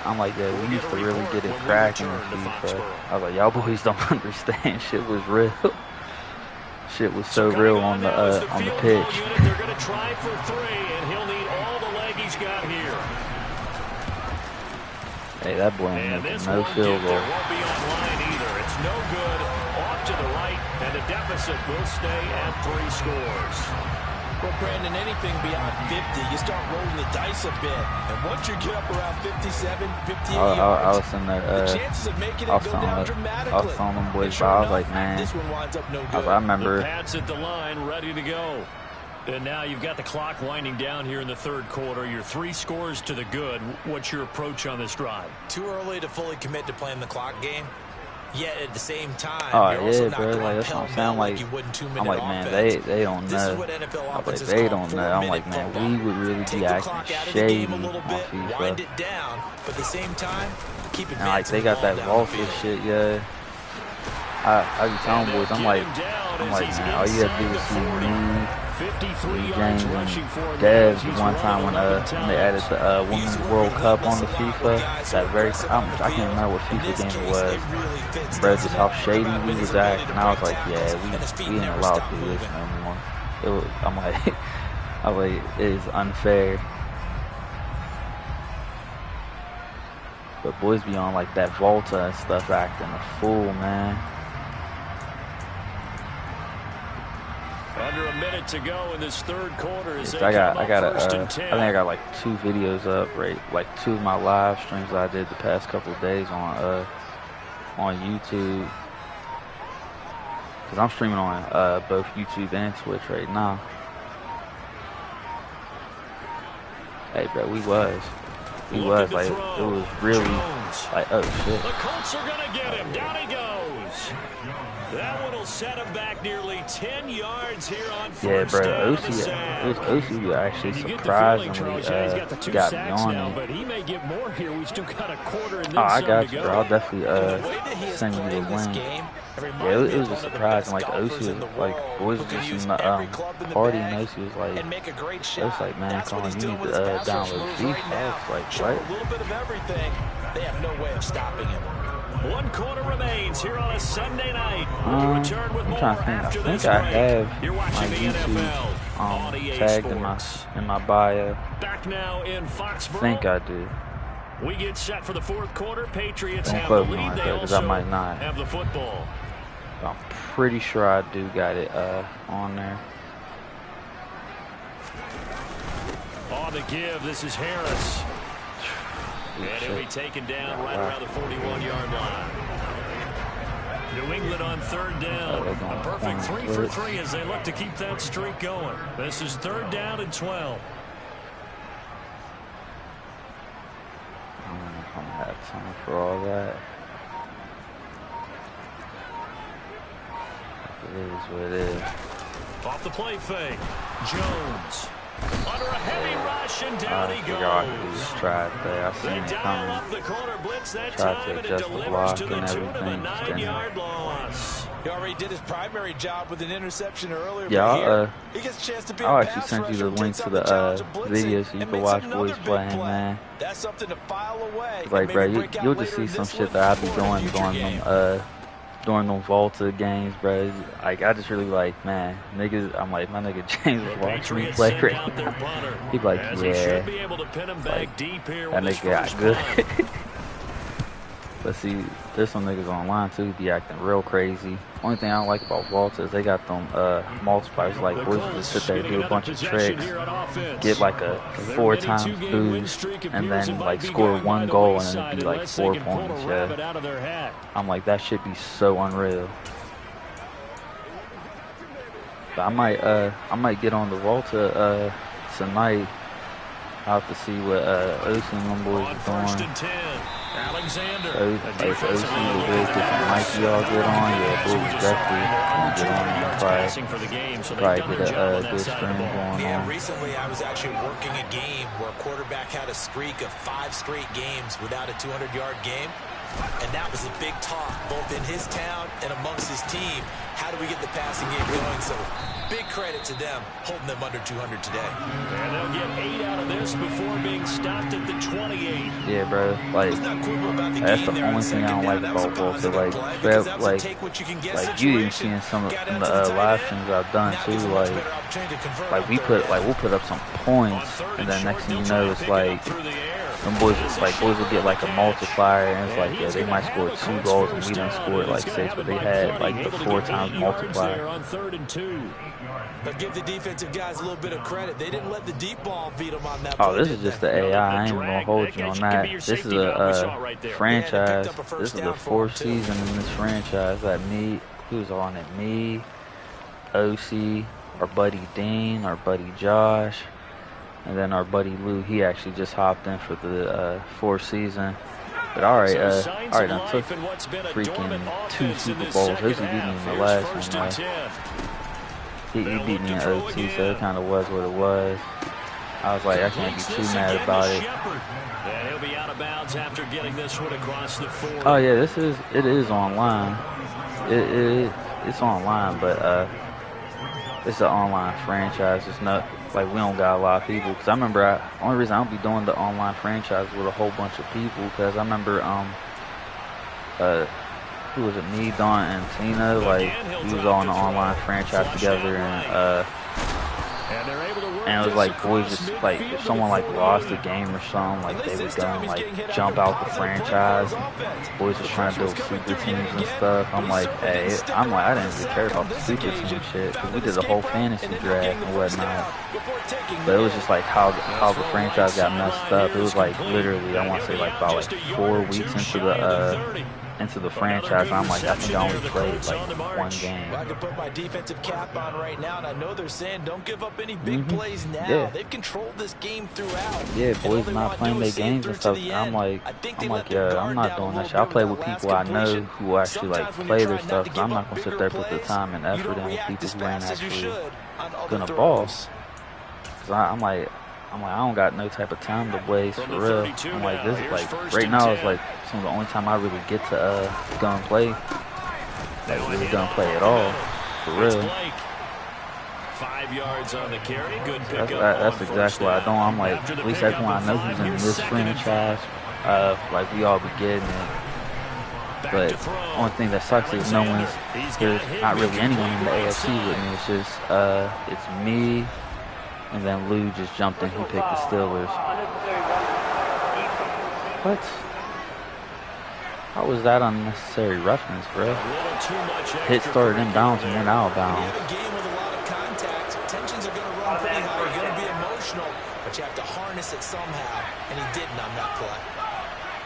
I'm like, yeah, we used to really get it cracking in FIFA. I was like, y'all boys don't understand. Shit was real. Shit was so real on the pitch. They're going to try for 3, and he'll need all the leg he's got here. Hey, that boy ain't making no field goal. Won't be online either. It's no good. Off to the right, and the deficit will stay at 3 scores. Well, Brandon, anything beyond 50, you start rolling the dice a bit. And once you get up around 57, 58 yards, I was in there, the chances of making it go down dramatically. I was telling them boys, I was like, man, this one winds up no good. I remember. The Pats at the line, ready to go. And now you've got the clock winding down here in the third quarter. You're 3 scores to the good. What's your approach on this drive? Too early to fully commit to playing the clock game. Yet at the same time, you're also not going to that's what I'm saying. Like, you would in 2-minute I'm like, man, they don't know. This is what NFL offenses they don't know. I'm like, man, we would really be acting shady on FIFA. Wind it down, but at the same time, keep it. And like, they got that Volta shit, yeah. I be telling boys, I'm like, man, all you have to do is see me, James, and Dev one time when they added the Women's World Cup on the FIFA. That very, I can't remember what FIFA game it was. Bro, just how shady we was acting. And I was like, yeah, we ain't allowed to do this no more. I'm like, it is unfair. But boys be on like that Volta and stuff, acting a fool, man. Under a minute to go in this third quarter. I think I got like 2 videos up, right? Like 2 of my live streams that I did the past couple of days on YouTube. Cause I'm streaming on both YouTube and Twitch right now. Hey, bro, we was like, it was really like, oh shit. The Colts are gonna get him. Down he goes. That one will set him back nearly 10 yards here on first down. Yeah, bro, OC actually surprisingly got me on it. But he may get more here. We still got a quarter in this. Oh, I got you, bro. I'll definitely send you the link. Yeah, it was a surprise. And, like, OC was like, boys was just in the party, and OC was like, it was like, man, Colin, you need to download FIFA. I was like, what? A little bit of everything. They have no way of stopping him. 1 quarter remains here on a Sunday night. We'll return with more after this break. You're watching the NFL on EA tagged Sports. in my bio. Back now in Foxborough. I think I do. We get set for the 4th quarter. Patriots Don't have the quote me lead. on They that, 'cause I also might not. have the football. I'm pretty sure I do got it on there. On the give, this is Harris. And he'll be taken down right around the 41-yard line. New England on 3rd down. A perfect 3 for 3 as they look to keep that streak going. This is 3rd down and 12. I'm gonna have time for all that. It is what it is. Off the play fake. Jones. Under a heavy rush, and down he goes. Try it there. I seen it coming. Up the corner blitz that Tried time, to and it adjust the delivers block to the and tune of a everything. 9-yard loss. He already did his primary job with an interception earlier. Yeah, he gets a chance to be I'll actually send you the link to the video so you can watch boys playing, man. That's something to file away. Like, bro, you'll just see some shit that I be doing during them Volta games, bro. Like, I just really like, man, niggas. I'm like, my nigga James was watching me play right now. He be like, yeah, like, that nigga got good. But see, there's some niggas online too be acting real crazy. Only thing I don't like about Volta is they got them multipliers. Like, boys just sit there and do a bunch of tricks, get like a 4 times boost, and then like score 1 goal and then it'd be like 4 points. Yeah, I'm like, that should be so unreal. But I might get on the Volta tonight. I'll have to see what OC and them boys are doing. Alexander. Like OC will get Mikey all get on. Yeah, boys definitely get on and probably get a good stream going on. Recently I was actually working a game where a quarterback had a streak of 5 straight games without a 200-yard game. And that was a big talk, both in his town and amongst his team. How do we get the passing game going? So big credit to them, holding them under 200 today. And they'll get 8 out of this before being stopped at the 28. Yeah, bro. Like, that's the only thing I don't like about Volta. Like you even seeing some of the live streams I've done too. Like we'll put up some points, and then next thing you know, it's like them boys will get like a multiplier, and it's like, yeah, they might score 2 goals and we done scored like 6, but they had like the 4 times multiplier. On 3rd and 2. But give the defensive guys a little bit of credit. They didn't let the deep ball beat them on that. Oh, this is just the AI. I ain't even gonna hold you on that. This is a franchise. This is the 4th season in this franchise. That me, who's on it? Me, OC, our buddy Dean, our buddy Josh. And then our buddy Lou, he actually just hopped in for the 4th season. But all right, I took freaking 2 Super Bowls. He beat me in the last one, though. He beat me in OT, so it kind of was what it was. I was like, I can't be too mad about it. And he'll be out of bounds after getting this one across the 40. Oh yeah, it is online. It's online, but it's an online franchise. It's not like we don't got a lot of people. Cause I remember only reason I don't be doing the online franchise with a whole bunch of people. Cause I remember who was it? Me, Don, and Tina. Like we was all in the online franchise together, and it was like boys just like if someone like lost a game or something, like they would go and like jump out the franchise. Boys was trying to build super teams and stuff. I'm like, hey, I didn't really care about the super team shit because we did a whole fantasy draft and whatnot. But it was just like how the franchise got messed up. It was like literally, I want to say like about like 4 weeks into the franchise, I'm like, I think I only played like 1 game. Well, I can put my defensive cap on right now, and I know they're saying don't give up any big plays now. Yeah. They've controlled this game throughout. Yeah, boys not playing their games and stuff. I'm like, yeah, I'm not doing that shit. I play with people I know who actually like play their stuff. Cause I'm not gonna sit there put the time and effort in with people who ain't actually gonna ball. Cause I'm like, I don't got no type of time to waste for real. I'm like, this is like, right now it's like some of the only time I really get to go and play. Like, really gonna play at all, for real. 5 yards on the carry. Good pickup. That's exactly what I do. I'm like, at least everyone I know who's in this franchise, like we all be getting it. But the only thing that sucks is there's not really anyone in the AFC with me. It's just it's me, and then Lou just jumped in. He picked the Steelers. What? How was that unnecessary roughness, bro? Hit started inbounds and went out of bounds. Tensions are going to run pretty high. You're going to be emotional, but you have to harness it somehow, and he didn't on that play.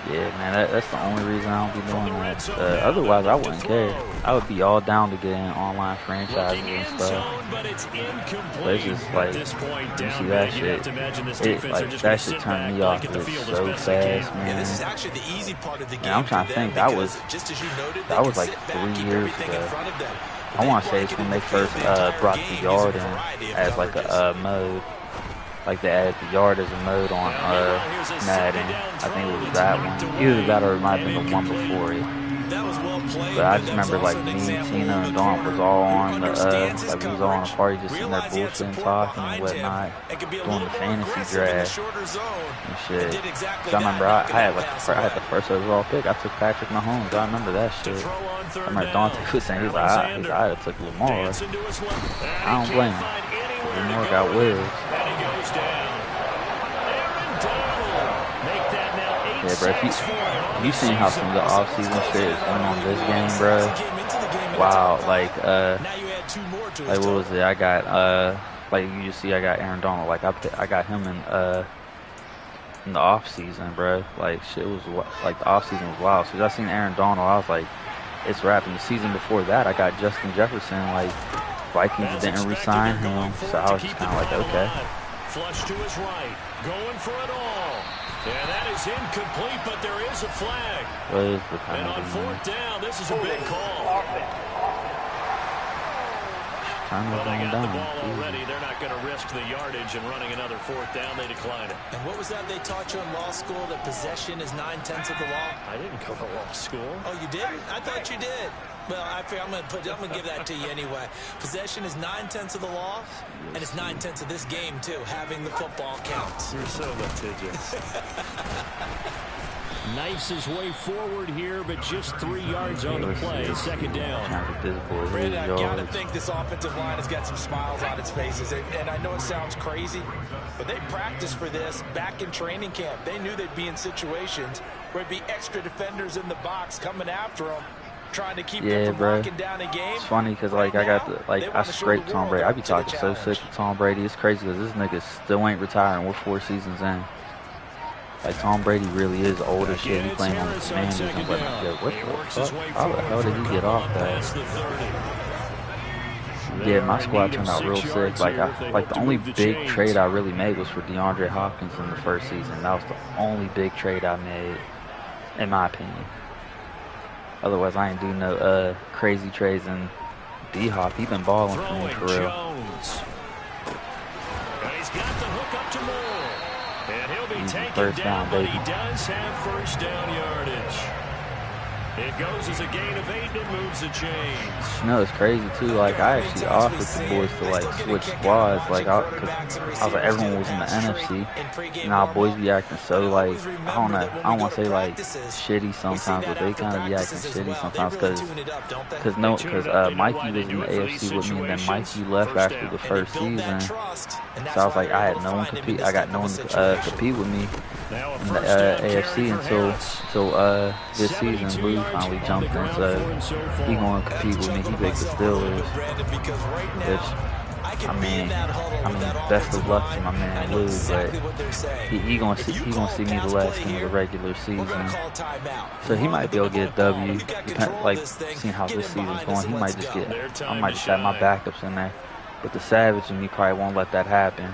Yeah, man, that's the only reason I don't be doing that. Otherwise, I wouldn't care. I would be all down to get in online franchises and stuff. But it's just like, you see that shit, that shit turned me off so fast, man. This is actually the easy part of the game. And I'm trying to think, that was like 3 years ago. I want to say it's when they first brought the yard in as like a mode. Like they added the yard as a mode on Madden. I think it was that one. Either that or it might have been the one before it. But I just remember like me, Tina, and Dawn was all on the like we was all on a party just sitting there bullshitting, talking and whatnot, doing the fantasy draft and shit. Cause I remember I had the first overall pick. I took Patrick Mahomes. I remember that shit. I remember Dante was saying he's like I took Lamar. I don't blame him. Lamar got wheels. Yeah, bro, if you seen how some of the off-season shit is going on this game, bro. Wow, like what was it? I got, like you just see, I got Aaron Donald. Like I got him in the off-season, bro. Like shit was like the off-season was wild. So I seen Aaron Donald, I was like, it's wrapping. The season before that, I got Justin Jefferson. Like Vikings didn't re-sign him, so I was just kind of like, okay. Flush to his right, going for it all. And that is incomplete, but there is a flag. What is the and on fourth down, this is a big call. Well, they got the ball already. They're not going to risk the yardage and running another fourth down. They decline it. And what was that they taught you in law school, that possession is 9/10 of the law? I didn't go to law school. Oh, you didn't? I thought you did. Well, I'm going to give that to you anyway. Possession is 9/10 of the law, and it's 9/10 of this game, too. Having the football counts. You're so litigious. Knifes his way forward here, but just 3 yards on the play. Second down. Brandon, I got to think this offensive line has got some smiles on its faces. And I know it sounds crazy, but they practiced for this back in training camp. They knew they'd be in situations where it'd be extra defenders in the box coming after them, trying to keep them from locking down a game. It's funny because I scraped Tom Brady. I be talking so sick of Tom Brady. It's crazy because this nigga still ain't retiring. We're 4 seasons in. Like Tom Brady really is old as shit. He playing on the Commanders. I'm like, yo, what the fuck? How the hell did he get off that? Yeah, my squad turned out real sick. Like the only big trade I really made was for DeAndre Hopkins in the first season. That was the only big trade I made, in my opinion. Otherwise, I ain't do no crazy trades. And D-Hop, he been balling for me for real. And he's got the hook up to Moore. And he'll be taken down, but he does have first down yardage. It goes as a gain of 8 and moves the chains. You know, it's crazy too. Like I actually offered the boys to like switch squads. Like I was like, everyone was in the NFC. Now boys be acting so like, I don't know. I don't want to say like shitty sometimes, but they kind of be acting shitty sometimes because Mikey was in the AFC with me, and then Mikey left after the first season. So I was like, I had no one compete. I got no one to compete with me in the AFC until this season. Lou finally jumped in, so he gonna compete with me. He picked the Steelers, which I mean, best of luck to my man Lou, but he gonna see me the last game of the regular season, so he might be able to get a W. Like seeing how this season's going, I might just have my backups in there. But the Savage and me probably won't let that happen.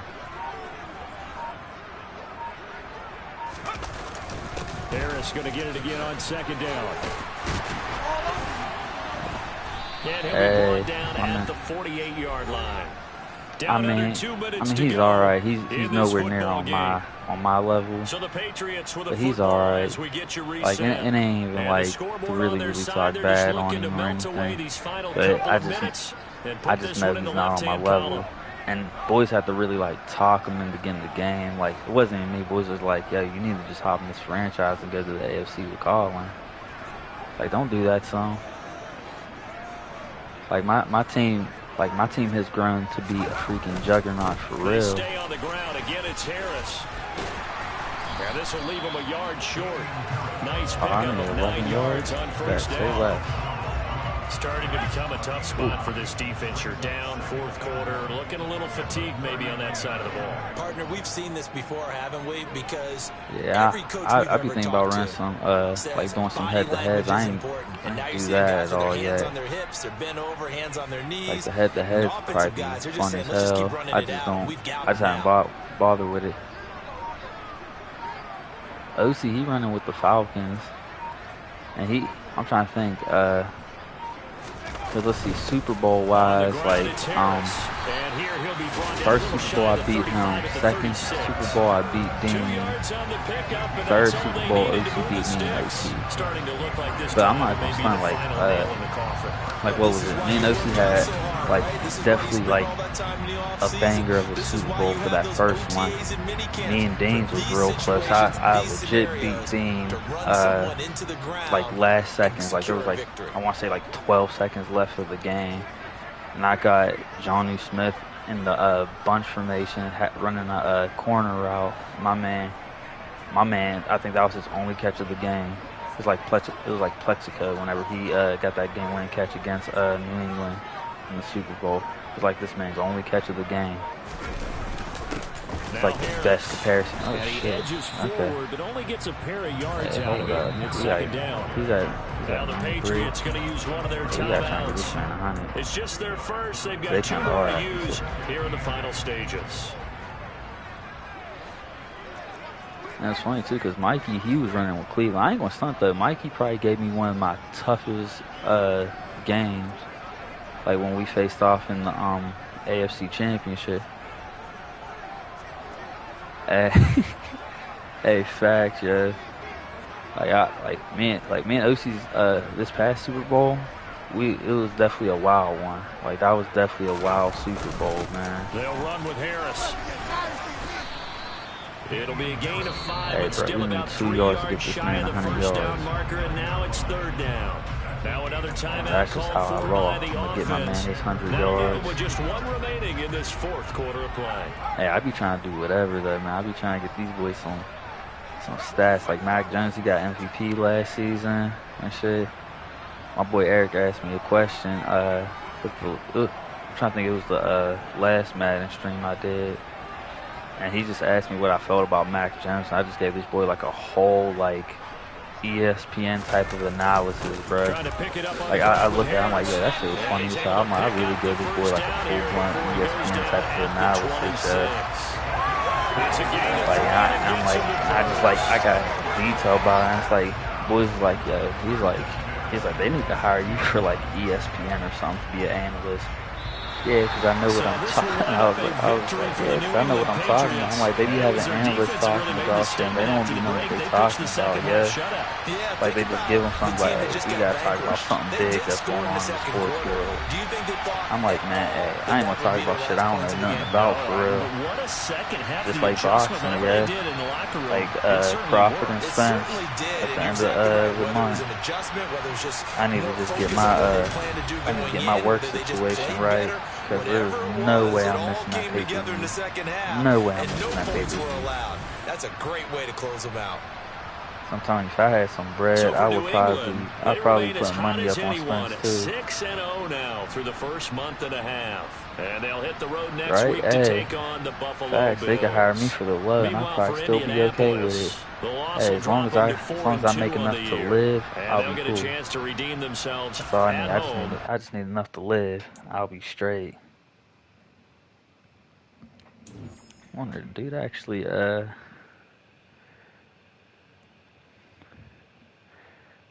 Harris going to get it again on second down. And he'll be brought down at the 48-yard line. Down under 2 minutes to he's go. All right. He's nowhere near on my level. So the Patriots with but he's all right. Like it ain't even like to really talk bad on him or anything. But I just know he's not on my level. And boys have to really like talk him into getting the game. Like it wasn't even me. Boys was like, yo, you need to just hop in this franchise and go to the AFC with Colin. Like, don't do that to him. Like, my team has grown to be a freaking juggernaut for They real. stay on the ground. Again, it's Harris. And this will leave him a yard short. Nice pickup of 9 yards on first down. Starting to become a tough spot for this defense. You're down fourth quarter, looking a little fatigued maybe on that side of the ball. Partner, we've seen this before, haven't we? Because every coach I be thinking about running some, like doing some head-to-heads. I ain't do that at all yet. On their hips, they're bent over, hands on their knees. Like the head-to-heads probably be fun as hell. I just haven't bothered with it. OC, he running with the Falcons, and I'm trying to think. Let's see, Super Bowl wise, like first Super Bowl I beat him, second Super Bowl I beat Dean, third Super Bowl OC beat me in OC. But I'm not gonna stunt like what was it? Me and OC had like definitely like a banger of a Super Bowl for that first one. Me and Dean was real close. I legit beat Dean like last seconds. Like there was like I want to say like 12 seconds left of the game, and I got Johnny Smith in the bunch formation running a corner route. My man, I think that was his only catch of the game. It was like Plexico whenever he got that game-winning catch against New England in the Super Bowl. It was like this man's only catch of the game. It's like the best comparison. Oh shit! Okay. But only gets a pair of yards out of it. It's second down. Now the Patriots going to use one of their timeouts. It's just their first. They've got 2 more to use here in the final stages. And it's funny too, because Mikey, he was running with Cleveland. I ain't gonna stunt though. Mikey probably gave me one of my toughest games, like when we faced off in the AFC Championship. Hey, facts, yo. Me and OC's this past Super Bowl, it was definitely a wild one. Like that was definitely a wild Super Bowl, man. They'll run with Harris. It'll be a gain of 5. Hey, It's bro, still we need about 2 3 yards to get yards this shy man of the 100 first yards. down marker, and now it's 3rd down. Now another timeout. That's just how I roll. I'm gonna get my man his 100 yards. With just 1 remaining in this 4th quarter of play. Hey, I be trying to do whatever though, man. I be trying to get these boys some stats. Like Mac Jones, he got MVP last season and shit. My boy Eric asked me a question. I'm trying to think, it was the last Madden stream I did, and he just asked me what I felt about Mac Jones. And I just gave this boy like a whole like ESPN type of analysis, bro. Like I looked at him like, yeah, that shit was funny. So I'm like, I really gave this boy like a full blown ESPN type of analysis. Like I got detail about it. And it's like boys like, yo, he's like they need to hire you for like ESPN or something to be an analyst. Yeah, because I know what I'm talking about. I was like, yeah, because I know what I'm talking about. I'm like, they be having analysts talking about shit, and they don't be knowing what they're talking about, yeah. Like, they just give them something like, hey, you gotta talk about something big that's going on in the sports world. I'm like, man, hey, I ain't gonna talk about shit I don't know nothing about, for real. Just like boxing, yeah. Like, Crawford and Spence at the end of the month. I need to just get my work situation right. Because there's no way I'm missing that pay-per-view. No way I'm missing that pay-per-view. That's a great way to close them out. I'm telling you, if I had some bread, I'd probably put money up on Spence too. 6-0 now through the first month and a half. And they'll hit the road next week to take on the Buffalo Bills. They could hire me for the low, and I'd probably still be okay with it. Hey, as long as I make enough to live, I'll be cool. That's all I need. I just need enough to live. I'll be straight. I wonder, dude, actually,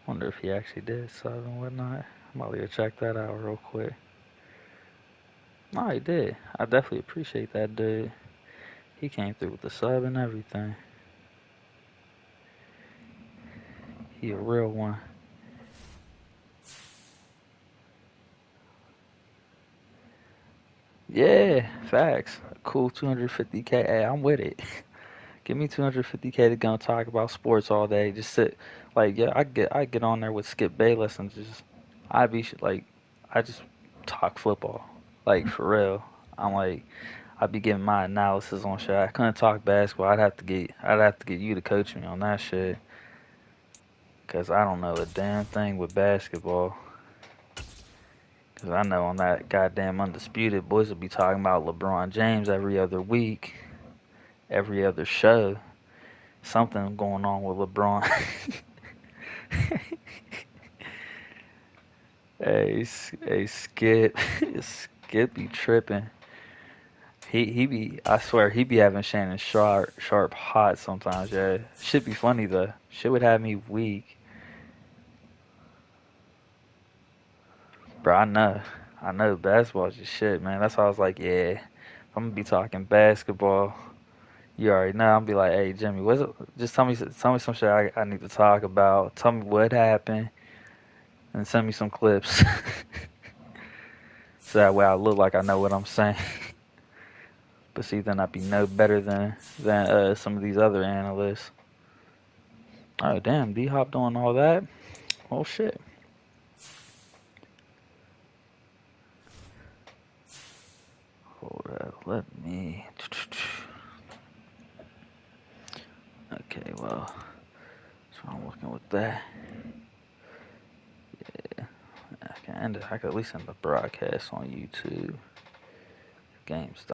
wonder if he actually did sub and whatnot. I'm about to go check that out real quick. No, he did. I definitely appreciate that, dude. He came through with the sub and everything. He a real one. Yeah, facts. A cool 250K. Hey, I'm with it. Give me 250K to go talk about sports all day. Just sit, like, yeah, I get on there with Skip Bayless and just, I be like, I just talk football, like for real. I'm like, I'd be giving my analysis on shit. I couldn't talk basketball. I'd have to get you to coach me on that shit, cause I don't know a damn thing with basketball. Cause I know on that goddamn Undisputed, boys will be talking about LeBron James every other week, every other show. Something going on with LeBron. Hey, Skip, Skip be tripping. He be, I swear, he be having Shannon Sharp hot sometimes. Yeah, shit be funny though. Shit would have me weak, bro. I know basketball's just shit, man. That's why I was like, yeah, if I'm gonna be talking basketball. You already know. I'll be like, hey Jimmy, what's it? Just tell me some shit I need to talk about. Tell me what happened, and send me some clips. So that way I look like I know what I'm saying. But see, then I'd be no better than some of these other analysts. Oh damn, D Hop doing all that? Oh shit. Hold up, let me. Okay, well, so I'm looking with that. Yeah, I can at least end the broadcast on YouTube. Game